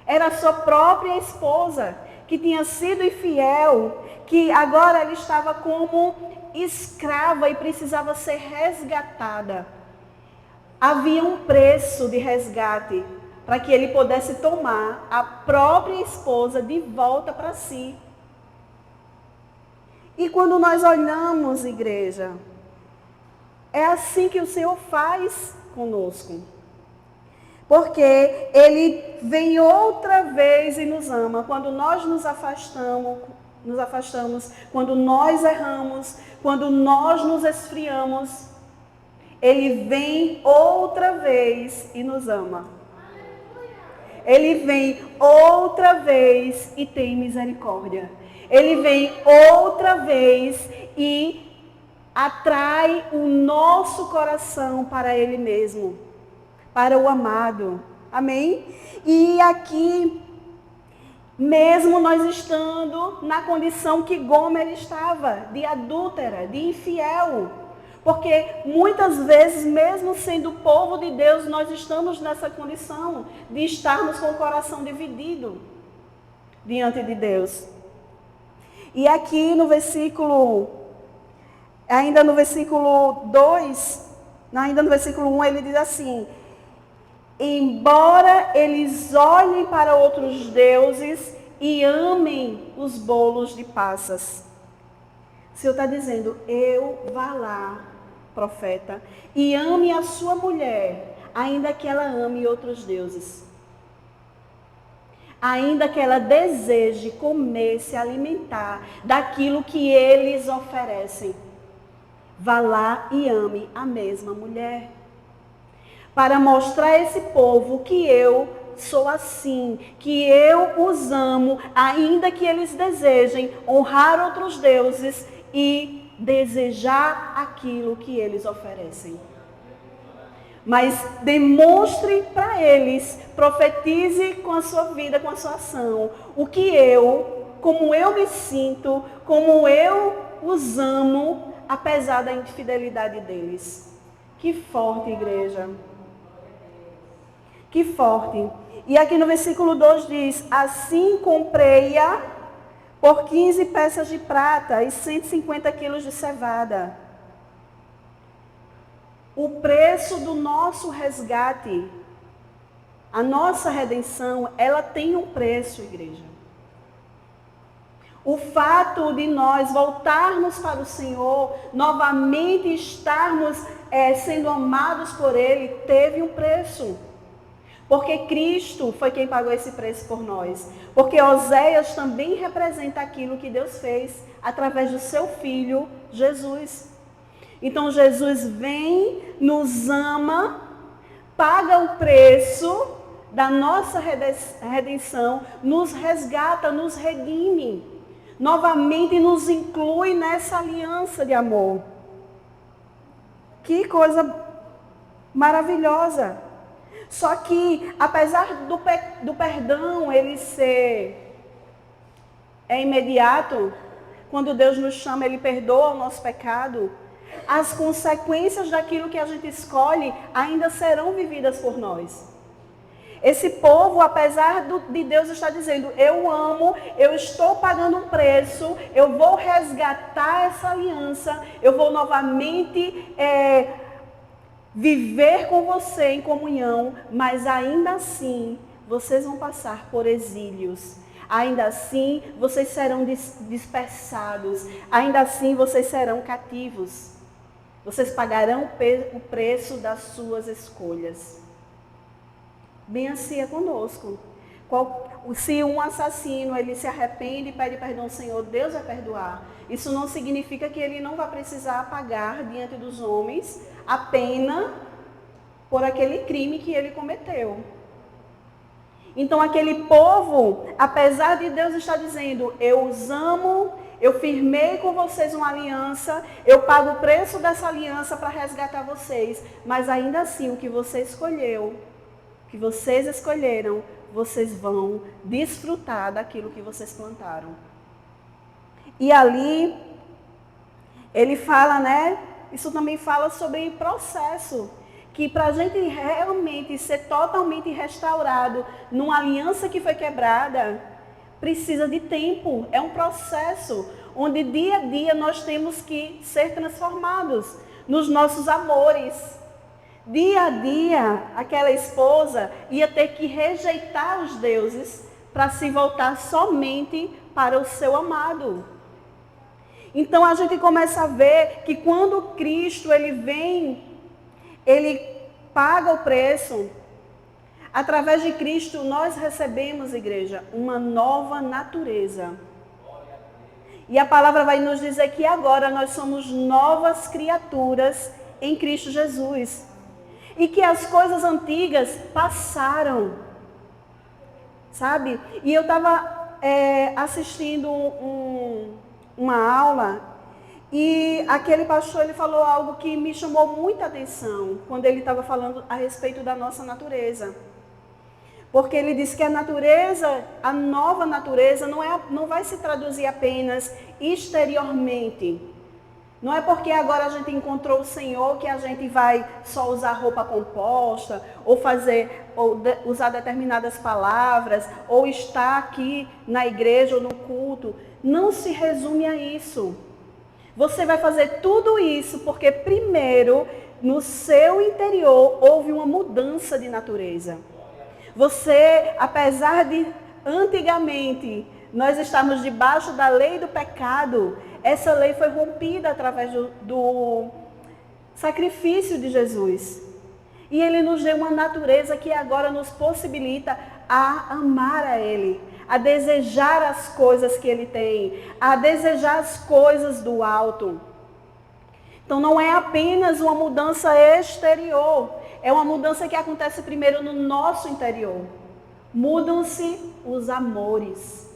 Era a sua própria esposa, que tinha sido infiel, que agora ela estava como escrava e precisava ser resgatada. Havia um preço de resgate para que ele pudesse tomar a própria esposa de volta para si. E quando nós olhamos, igreja, é assim que o Senhor faz conosco. Porque ele vem outra vez e nos ama. Quando nós nos afastamos, quando nós erramos, quando nós nos esfriamos, ele vem outra vez e nos ama. Ele vem outra vez e tem misericórdia. Ele vem outra vez e atrai o nosso coração para ele mesmo, para o amado. Amém? E aqui, mesmo nós estando na condição que Gomer estava, de adúltera, de infiel, porque muitas vezes, mesmo sendo povo de Deus, nós estamos nessa condição de estarmos com o coração dividido diante de Deus. E aqui no versículo, ainda no versículo 2, ainda no versículo 1, ele diz assim: embora eles olhem para outros deuses e amem os bolos de passas. O Senhor está dizendo, vá lá, profeta, e ame a sua mulher, ainda que ela ame outros deuses. Ainda que ela deseje comer, se alimentar daquilo que eles oferecem. Vá lá e ame a mesma mulher. Para mostrar a esse povo que eu sou assim, que eu os amo, ainda que eles desejem honrar outros deuses e desejar aquilo que eles oferecem. Mas demonstre para eles, profetize com a sua vida, com a sua ação, o que como eu me sinto, como eu os amo, apesar da infidelidade deles. Que forte, igreja. Que forte. E aqui no versículo 2 diz, assim comprei-a por 15 peças de prata e 150 quilos de cevada. O preço do nosso resgate, a nossa redenção, ela tem um preço, igreja. O fato de nós voltarmos para o Senhor, novamente estarmos sendo amados por Ele, teve um preço. Porque Cristo foi quem pagou esse preço por nós. Porque Oséias também representa aquilo que Deus fez através do seu Filho, Jesus. Então Jesus vem, nos ama, paga o preço da nossa redenção, nos resgata, nos redime, novamente nos inclui nessa aliança de amor. Que coisa maravilhosa! Só que, apesar do perdão ele ser imediato, quando Deus nos chama, Ele perdoa o nosso pecado, as consequências daquilo que a gente escolhe ainda serão vividas por nós. Esse povo, apesar de Deus estar dizendo, eu amo, eu estou pagando um preço, eu vou resgatar essa aliança, eu vou novamente viver com você em comunhão, mas ainda assim vocês vão passar por exílios. Ainda assim vocês serão dispersados, ainda assim vocês serão cativos. Vocês pagarão o preço das suas escolhas. Bem assim é conosco. Se um assassino ele se arrepende e pede perdão ao Senhor, Deus vai perdoar. Isso não significa que ele não vai precisar pagar diante dos homens a pena por aquele crime que ele cometeu. Então aquele povo, apesar de Deus estar dizendo, eu os amo, eu firmei com vocês uma aliança, eu pago o preço dessa aliança para resgatar vocês, mas ainda assim o que você escolheu, que vocês escolheram, vocês vão desfrutar daquilo que vocês plantaram. E ali, ele fala, isso também fala sobre processo, que para a gente realmente ser totalmente restaurado numa aliança que foi quebrada, precisa de tempo, é um processo, onde dia a dia nós temos que ser transformados nos nossos amores. Dia a dia, aquela esposa ia ter que rejeitar os deuses para se voltar somente para o seu amado. Então a gente começa a ver que quando Cristo ele vem, ele paga o preço, Através de Cristo, nós recebemos, igreja, uma nova natureza. E a palavra vai nos dizer que agora nós somos novas criaturas em Cristo Jesus. E que as coisas antigas passaram. Sabe? E eu estava assistindo uma aula e aquele pastor ele falou algo que me chamou muita atenção quando ele estava falando a respeito da nossa natureza. Porque ele disse que a natureza, a nova natureza, não vai se traduzir apenas exteriormente. Não é porque agora a gente encontrou o Senhor que a gente vai só usar roupa composta, ou usar determinadas palavras, ou estar aqui na igreja ou no culto. Não se resume a isso. Você vai fazer tudo isso porque primeiro, no seu interior, houve uma mudança de natureza. Você, apesar de antigamente nós estarmos debaixo da lei do pecado, essa lei foi rompida através do sacrifício de Jesus. E Ele nos deu uma natureza que agora nos possibilita a amar a Ele, a desejar as coisas que Ele tem, a desejar as coisas do alto. Então não é apenas uma mudança exterior, é uma mudança que acontece primeiro no nosso interior. Mudam-se os amores,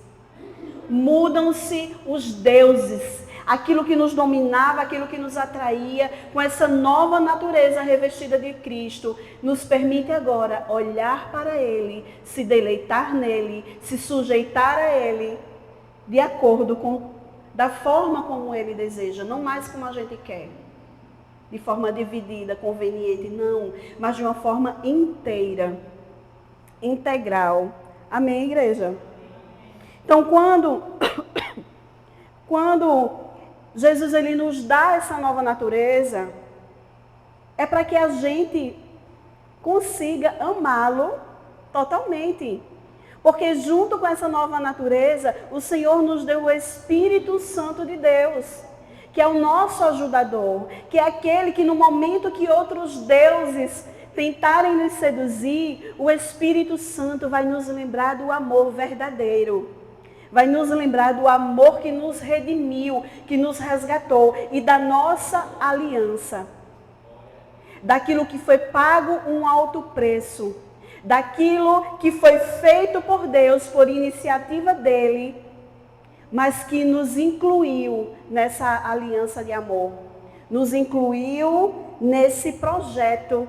mudam-se os deuses, aquilo que nos dominava, aquilo que nos atraía, com essa nova natureza revestida de Cristo, nos permite agora olhar para Ele, se deleitar nele, se sujeitar a Ele, de acordo com, da forma como Ele deseja, não mais como a gente quer. De forma dividida, conveniente, não, mas de uma forma inteira, integral. Amém, igreja? Então, quando Jesus ele nos dá essa nova natureza, é para que a gente consiga amá-lo totalmente. Porque junto com essa nova natureza, o Senhor nos deu o Espírito Santo de Deus, que é o nosso ajudador, que é aquele que no momento que outros deuses tentarem nos seduzir, o Espírito Santo vai nos lembrar do amor verdadeiro. Vai nos lembrar do amor que nos redimiu, que nos resgatou e da nossa aliança. Daquilo que foi pago um alto preço. Daquilo que foi feito por Deus, por iniciativa dele, mas que nos incluiu nessa aliança de amor. Nos incluiu nesse projeto,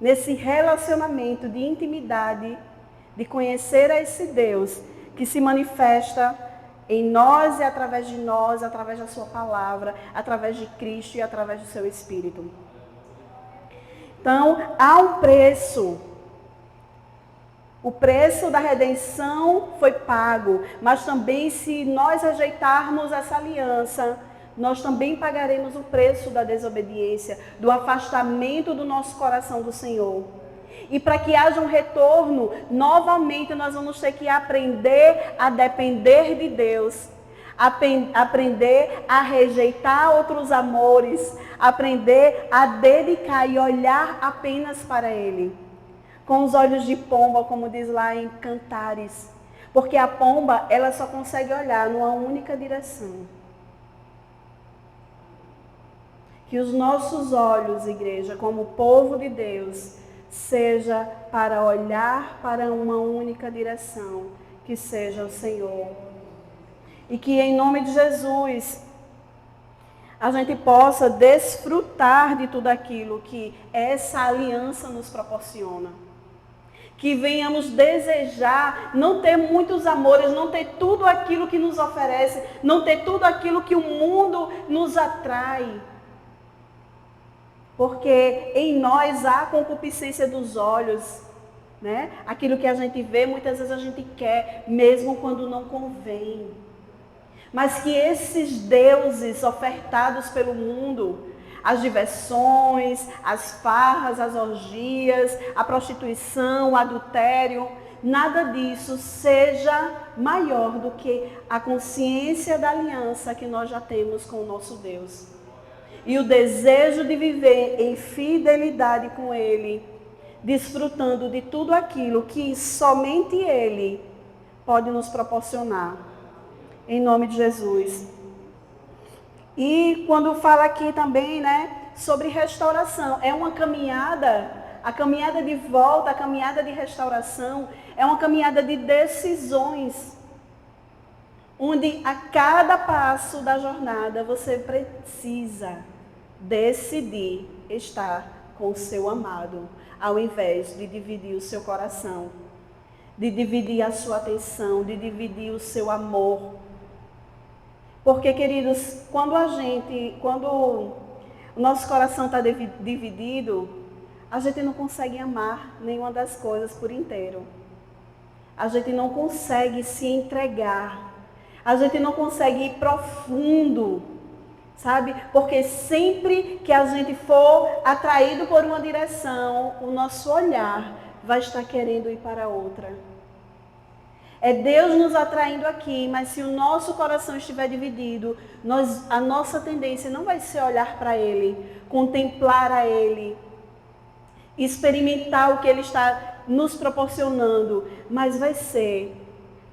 nesse relacionamento de intimidade, de conhecer a esse Deus que se manifesta em nós e através de nós, através da sua palavra, através de Cristo e através do seu Espírito. Então, há um preço. O preço da redenção foi pago, mas também se nós rejeitarmos essa aliança, nós também pagaremos o preço da desobediência, do afastamento do nosso coração do Senhor. E para que haja um retorno, novamente nós vamos ter que aprender a depender de Deus, aprender a rejeitar outros amores, aprender a dedicar e olhar apenas para Ele. Com os olhos de pomba, como diz lá em Cantares. Porque a pomba, ela só consegue olhar numa única direção. Que os nossos olhos, igreja, como povo de Deus, seja para olhar para uma única direção, que seja o Senhor. E que em nome de Jesus, a gente possa desfrutar de tudo aquilo que essa aliança nos proporciona. Que venhamos desejar não ter muitos amores, não ter tudo aquilo que nos oferece, não ter tudo aquilo que o mundo nos atrai. Porque em nós há concupiscência dos olhos, né? Aquilo que a gente vê, muitas vezes a gente quer, mesmo quando não convém. Mas que esses deuses ofertados pelo mundo, as diversões, as farras, as orgias, a prostituição, o adultério, nada disso seja maior do que a consciência da aliança que nós já temos com o nosso Deus. E o desejo de viver em fidelidade com Ele, desfrutando de tudo aquilo que somente Ele pode nos proporcionar. Em nome de Jesus. E quando fala aqui também, né, sobre restauração, é uma caminhada, a caminhada de volta, a caminhada de restauração, é uma caminhada de decisões, onde a cada passo da jornada você precisa decidir estar com o seu amado, ao invés de dividir o seu coração, de dividir a sua atenção, de dividir o seu amor. Porque, queridos, quando o nosso coração está dividido, a gente não consegue amar nenhuma das coisas por inteiro. A gente não consegue se entregar. A gente não consegue ir profundo, sabe? Porque sempre que a gente for atraído por uma direção, o nosso olhar vai estar querendo ir para outra. É Deus nos atraindo aqui, mas se o nosso coração estiver dividido, a nossa tendência não vai ser olhar para Ele, contemplar a Ele, experimentar o que Ele está nos proporcionando, mas vai ser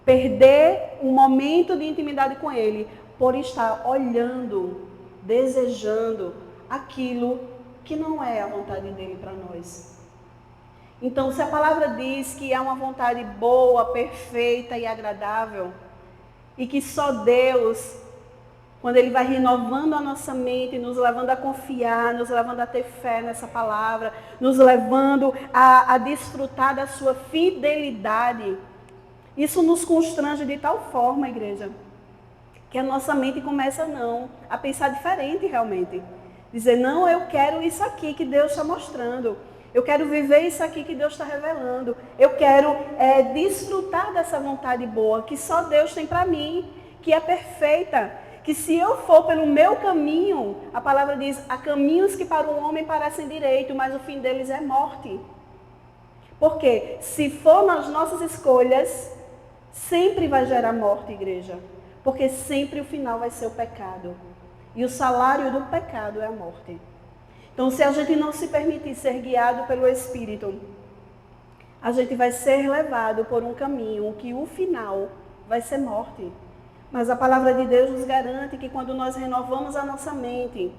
perder um momento de intimidade com Ele por estar olhando, desejando aquilo que não é a vontade dEle para nós. Então, se a palavra diz que é uma vontade boa, perfeita e agradável, e que só Deus, quando Ele vai renovando a nossa mente, nos levando a confiar, nos levando a ter fé nessa palavra, nos levando a desfrutar da sua fidelidade, isso nos constrange de tal forma, igreja, que a nossa mente começa a pensar diferente realmente. Dizer, não, eu quero isso aqui que Deus está mostrando. Eu quero viver isso aqui que Deus está revelando. Eu quero desfrutar dessa vontade boa que só Deus tem para mim, que é perfeita. Que se eu for pelo meu caminho, a palavra diz, há caminhos que para o homem parecem direito, mas o fim deles é morte. Porque se for nas nossas escolhas, sempre vai gerar morte, igreja. Porque sempre o final vai ser o pecado. E o salário do pecado é a morte. Então, se a gente não se permitir ser guiado pelo Espírito, a gente vai ser levado por um caminho que o final vai ser morte. Mas a palavra de Deus nos garante que quando nós renovamos a nossa mente,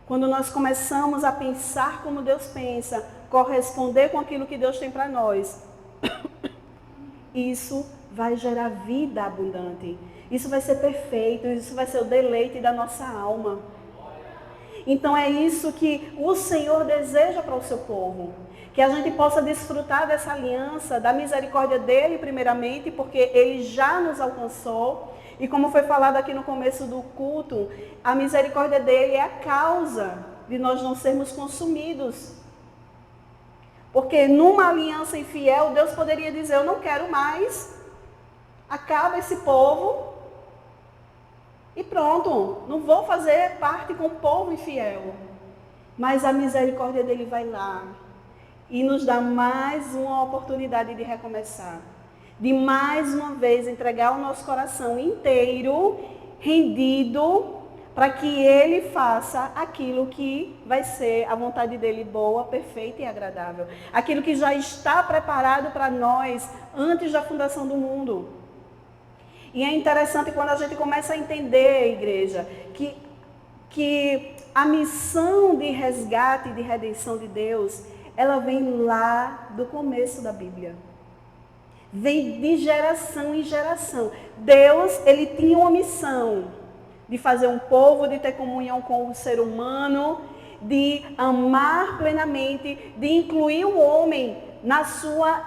quando nós começamos a pensar como Deus pensa, corresponder com aquilo que Deus tem para nós, isso vai gerar vida abundante. Isso vai ser perfeito, isso vai ser o deleite da nossa alma. Então é isso que o Senhor deseja para o seu povo. Que a gente possa desfrutar dessa aliança, da misericórdia dele primeiramente, porque ele já nos alcançou. E como foi falado aqui no começo do culto, a misericórdia dele é a causa de nós não sermos consumidos. Porque numa aliança infiel, Deus poderia dizer, eu não quero mais, acaba esse povo. E pronto, não vou fazer parte com o povo infiel. Mas a misericórdia dele vai lá e nos dá mais uma oportunidade de recomeçar. De mais uma vez entregar o nosso coração inteiro, rendido, para que ele faça aquilo que vai ser a vontade dele boa, perfeita e agradável. Aquilo que já está preparado para nós antes da fundação do mundo. E é interessante quando a gente começa a entender, igreja, que a missão de resgate e de redenção de Deus, ela vem lá do começo da Bíblia. Vem de geração em geração. Deus, ele tinha uma missão de fazer um povo, de ter comunhão com o ser humano, de amar plenamente, de incluir o homem na sua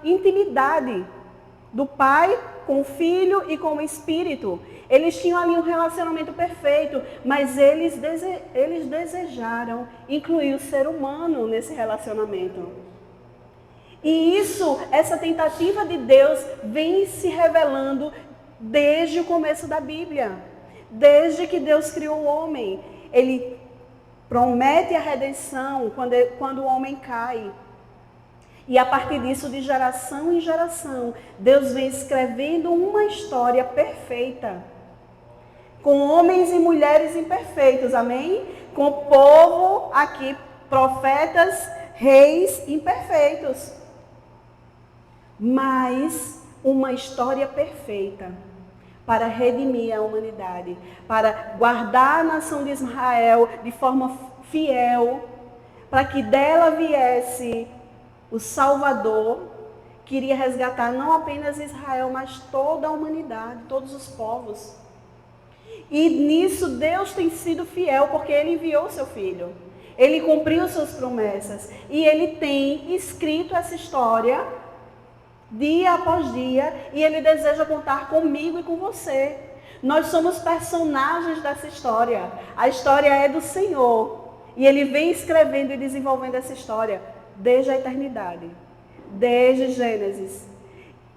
intimidade do Pai com o Filho e com o Espírito. Eles tinham ali um relacionamento perfeito, mas eles desejaram incluir o ser humano nesse relacionamento. E essa tentativa de Deus vem se revelando desde o começo da Bíblia. Desde que Deus criou o homem. Ele promete a redenção quando o homem cai. E a partir disso, de geração em geração, Deus vem escrevendo uma história perfeita. Com homens e mulheres imperfeitos, amém? Com o povo aqui, profetas, reis imperfeitos, mas uma história perfeita para redimir a humanidade, para guardar a nação de Israel de forma fiel, para que dela viesse o Salvador, que iria resgatar não apenas Israel, mas toda a humanidade, todos os povos. E nisso Deus tem sido fiel, porque Ele enviou o seu Filho. Ele cumpriu suas promessas. E Ele tem escrito essa história dia após dia. E Ele deseja contar comigo e com você. Nós somos personagens dessa história. A história é do Senhor. E Ele vem escrevendo e desenvolvendo essa história desde a eternidade. Desde Gênesis.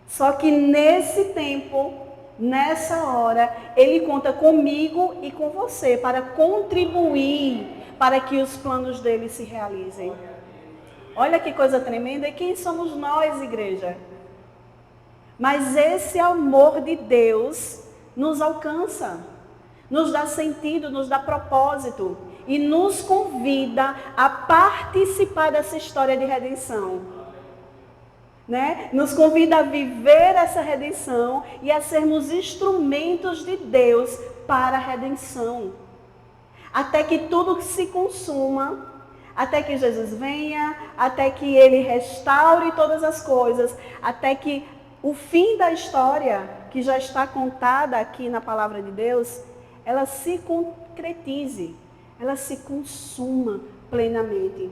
Só que nesse tempo, nessa hora, Ele conta comigo e com você para contribuir para que os planos dele se realizem. Olha que coisa tremenda. E quem somos nós, igreja? Mas esse amor de Deus nos alcança, nos dá sentido, nos dá propósito e nos convida a participar dessa história de redenção. Né? Nos convida a viver essa redenção e a sermos instrumentos de Deus para a redenção. Até que tudo se consuma, até que Jesus venha, até que Ele restaure todas as coisas, até que o fim da história, que já está contada aqui na palavra de Deus, ela se concretize, ela se consuma plenamente.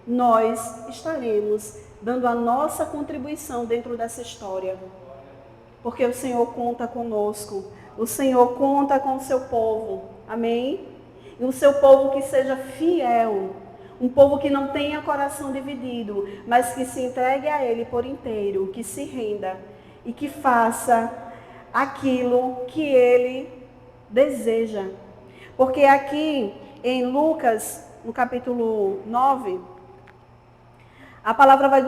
Nós estaremos dando a nossa contribuição dentro dessa história. Porque o Senhor conta conosco. O Senhor conta com o seu povo. Amém? E o seu povo que seja fiel. Um povo que não tenha coração dividido, mas que se entregue a Ele por inteiro, que se renda e que faça aquilo que Ele deseja. Porque aqui em Lucas, no capítulo 9, a palavra vai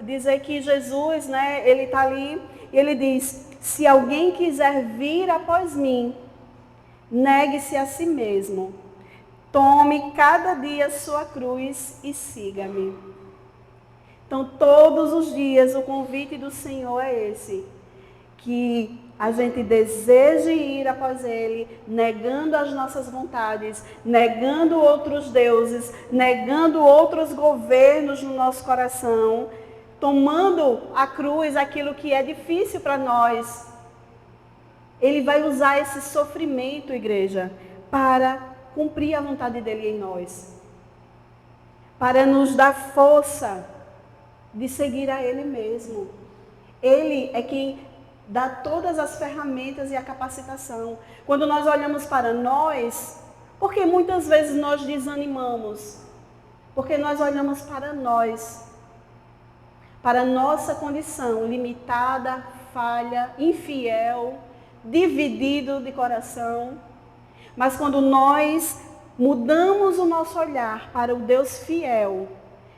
dizer que Jesus, né, Ele está ali e Ele diz: se alguém quiser vir após mim, negue-se a si mesmo. Tome cada dia sua cruz e siga-me. Então, todos os dias, o convite do Senhor é esse. Que a gente deseje ir após Ele, negando as nossas vontades, negando outros deuses, negando outros governos no nosso coração, tomando a cruz, aquilo que é difícil para nós. Ele vai usar esse sofrimento, igreja, para cumprir a vontade dEle em nós. Para nos dar força de seguir a Ele mesmo. Ele é quem dá todas as ferramentas e a capacitação. Quando nós olhamos para nós, porque muitas vezes nós desanimamos? Porque nós olhamos para nós, para a nossa condição limitada, falha, infiel, dividido de coração. Mas quando nós mudamos o nosso olhar para o Deus fiel,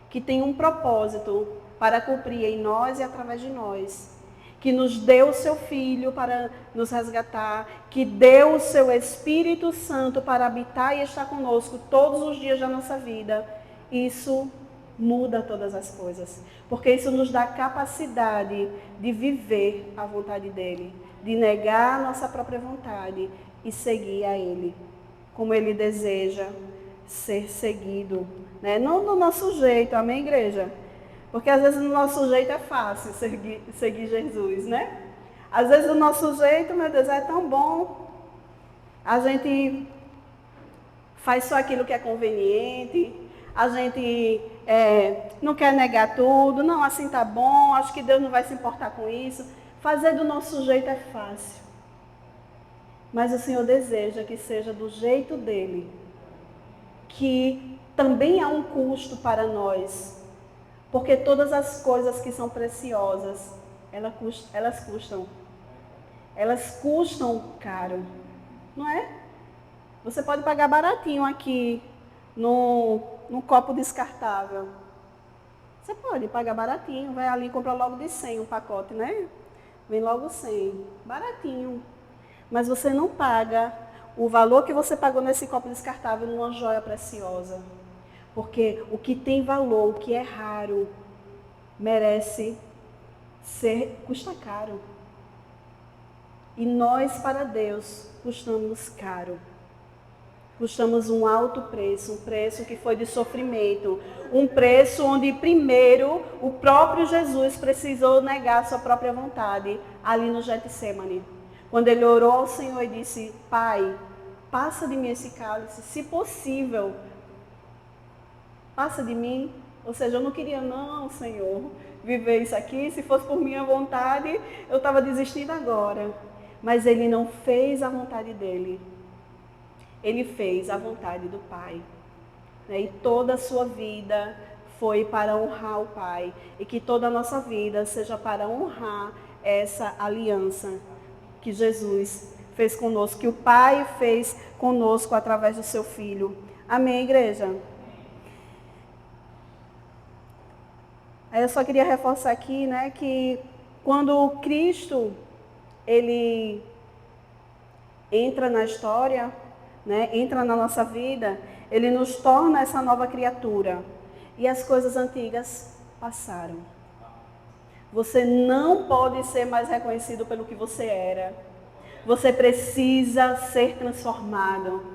que tem um propósito para cumprir em nós e através de nós, que nos deu o seu Filho para nos resgatar, que deu o seu Espírito Santo para habitar e estar conosco todos os dias da nossa vida, isso muda todas as coisas. Porque isso nos dá capacidade de viver a vontade dEle, de negar a nossa própria vontade e seguir a Ele, como Ele deseja ser seguido. Né? Não do nosso jeito, amém, igreja? Porque às vezes o nosso jeito é fácil seguir Jesus, né? Às vezes o nosso jeito, meu Deus, é tão bom. A gente faz só aquilo que é conveniente. A gente não quer negar tudo. Não, assim tá bom, acho que Deus não vai se importar com isso. Fazer do nosso jeito é fácil. Mas o Senhor deseja que seja do jeito dEle. Que também há um custo para nós. Porque todas as coisas que são preciosas, elas custam. Elas custam caro, não é? Você pode pagar baratinho aqui, num copo descartável. Você pode pagar baratinho, vai ali e compra logo de 100 um pacote, né? Vem logo 100, baratinho. Mas você não paga o valor que você pagou nesse copo descartável numa joia preciosa. Porque o que tem valor, o que é raro, merece custa caro. E nós, para Deus, custamos caro. Custamos um alto preço, um preço que foi de sofrimento, um preço onde primeiro o próprio Jesus precisou negar sua própria vontade ali no Getsemane. Quando ele orou ao Senhor e disse: Pai, passa de mim esse cálice, se possível, passa de mim. Ou seja, eu não queria não, Senhor, viver isso aqui, se fosse por minha vontade, eu estava desistindo agora. Mas ele não fez a vontade dele. Ele fez a vontade do Pai. E toda a sua vida foi para honrar o Pai. E que toda a nossa vida seja para honrar essa aliança que Jesus fez conosco, que o Pai fez conosco através do seu Filho. Amém, igreja? Eu só queria reforçar aqui, né, que quando Cristo, ele entra na história, né, entra na nossa vida, ele nos torna essa nova criatura. E as coisas antigas passaram. Você não pode ser mais reconhecido pelo que você era. Você precisa ser transformado.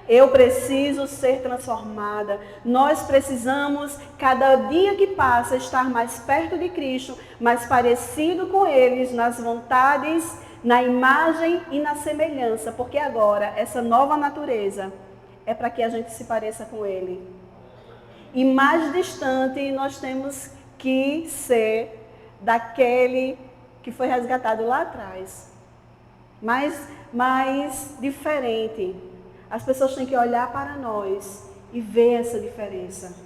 Eu preciso ser transformada. Nós precisamos, cada dia que passa, estar mais perto de Cristo, mais parecido com eles, nas vontades, na imagem e na semelhança. Porque agora, essa nova natureza é para que a gente se pareça com Ele. E mais distante, nós temos que ser daquele que foi resgatado lá atrás. Mais diferente. As pessoas têm que olhar para nós e ver essa diferença.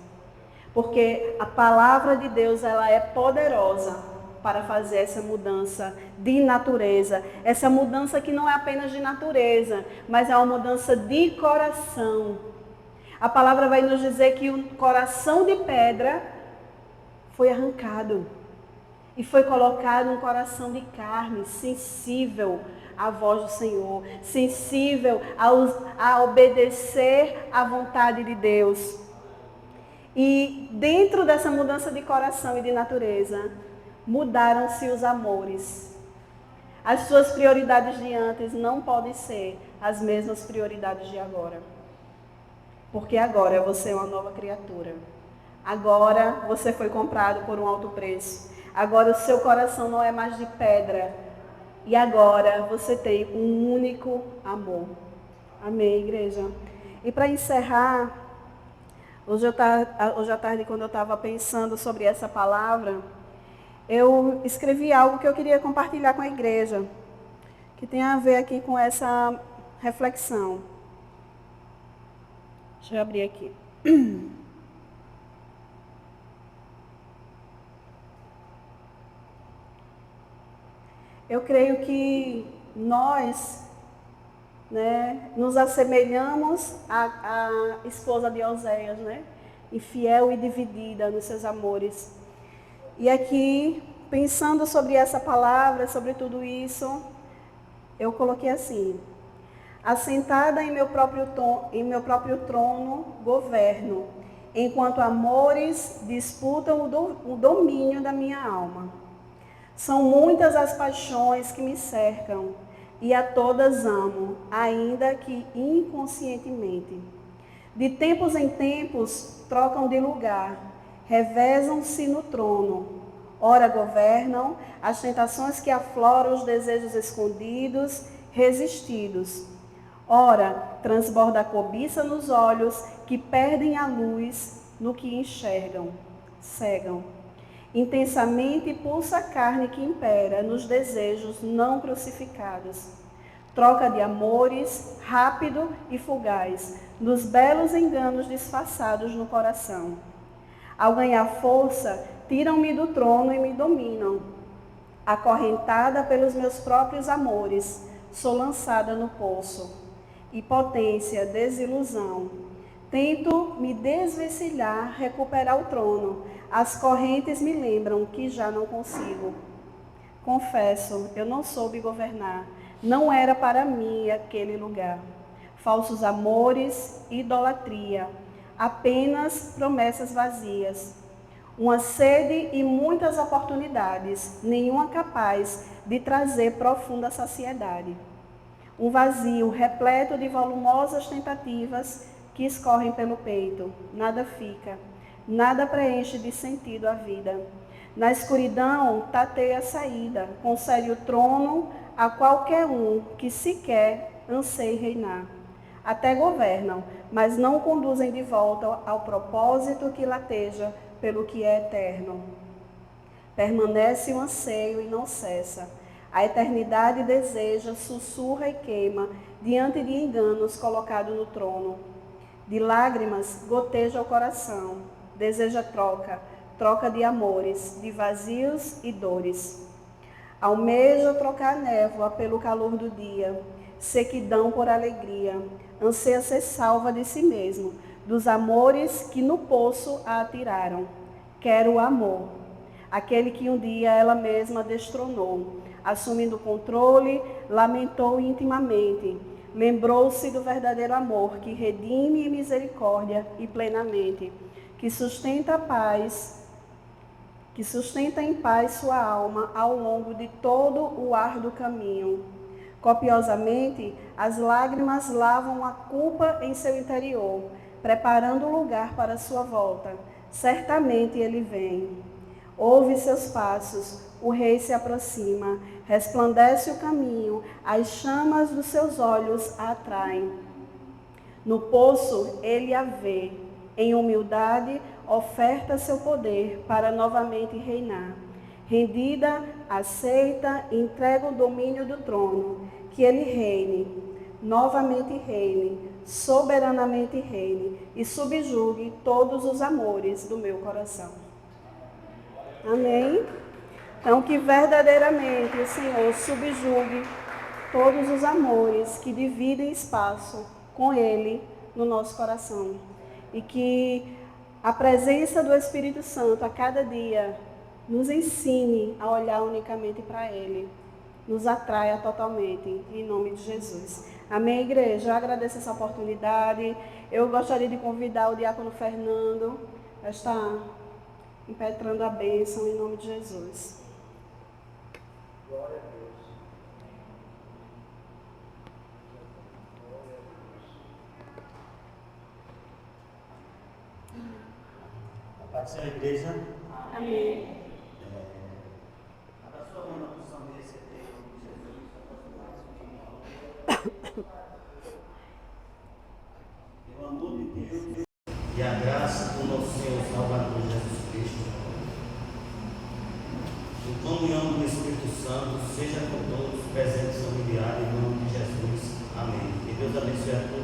Porque a palavra de Deus, ela é poderosa para fazer essa mudança de natureza. Essa mudança que não é apenas de natureza, mas é uma mudança de coração. A palavra vai nos dizer que o coração de pedra foi arrancado e foi colocado um coração de carne, sensível à voz do Senhor, sensível a obedecer à vontade de Deus. E dentro dessa mudança de coração e de natureza, mudaram-se os amores. As suas prioridades de antes não podem ser as mesmas prioridades de agora. Porque agora você é uma nova criatura. Agora você foi comprado por um alto preço. Agora o seu coração não é mais de pedra. E agora você tem um único amor. Amém, igreja? E para encerrar, hoje à tarde, quando eu estava pensando sobre essa palavra, eu escrevi algo que eu queria compartilhar com a igreja, que tem a ver aqui com essa reflexão. Deixa eu abrir aqui. Eu creio que nós, né, nos assemelhamos à esposa de Oséias, né? Infiel e dividida nos seus amores. E aqui, pensando sobre essa palavra, sobre tudo isso, eu coloquei assim: assentada em meu próprio trono, governo, enquanto amores disputam o domínio da minha alma. São muitas as paixões que me cercam, e a todas amo, ainda que inconscientemente. De tempos em tempos trocam de lugar, revezam-se no trono. Ora governam as tentações que afloram os desejos escondidos, resistidos. Ora transborda a cobiça nos olhos, que perdem a luz no que enxergam, cegam. Intensamente pulsa a carne que impera nos desejos não crucificados. Troca de amores, rápido e fugaz, nos belos enganos disfarçados no coração. Ao ganhar força, tiram-me do trono e me dominam. Acorrentada pelos meus próprios amores, sou lançada no poço. Impotência, desilusão. Tento me desvencilhar, recuperar o trono. As correntes me lembram que já não consigo. Confesso, eu não soube governar. Não era para mim aquele lugar. Falsos amores, idolatria. apenas promessas vazias. Uma sede e muitas oportunidades, nenhuma capaz de trazer profunda saciedade. Um vazio repleto de volumosas tentativas que escorrem pelo peito. Nada fica, nada preenche de sentido a vida. Na escuridão, tateia a saída, concede o trono a qualquer um que sequer anseie reinar. Até governam, mas não conduzem de volta ao propósito que lateja pelo que é eterno. Permanece o anseio e não cessa. A eternidade deseja, sussurra e queima diante de enganos colocados no trono. De lágrimas goteja o coração, deseja troca, troca de amores, de vazios e dores. Almeja trocar a névoa pelo calor do dia, sequidão por alegria, anseia ser salva de si mesmo, dos amores que no poço a atiraram. Quer o amor, aquele que um dia ela mesma destronou, assumindo o controle, lamentou intimamente, lembrou-se do verdadeiro amor que redime misericórdia e plenamente, que sustenta em paz sua alma ao longo de todo o árduo caminho. Copiosamente, as lágrimas lavam a culpa em seu interior, preparando o lugar para sua volta. Certamente ele vem. Ouve seus passos, o rei se aproxima, resplandece o caminho, as chamas dos seus olhos a atraem. No poço ele a vê, em humildade oferta seu poder para novamente reinar. Rendida, aceita, entrega o domínio do trono, que ele reine, novamente reine, soberanamente reine e subjugue todos os amores do meu coração. Amém? Então, que verdadeiramente o Senhor subjugue todos os amores que dividem espaço com Ele no nosso coração. E que a presença do Espírito Santo a cada dia nos ensine a olhar unicamente para Ele. Nos atraia totalmente, em nome de Jesus. Amém, igreja? Eu agradeço essa oportunidade. Eu gostaria de convidar o diácono Fernando a estar impetrando a bênção em nome de Jesus. Glória a Deus. A paz do Senhor, igreja. Amém. Abra sua mão na posição de receber em nome de Jesus. Pelo amor de Deus e a graça do nosso Senhor Salvador Jesus Cristo, em comunhão do Espírito Santo, seja com todos presentes familiares, em nome de Jesus. Amém. Que Deus abençoe a todos.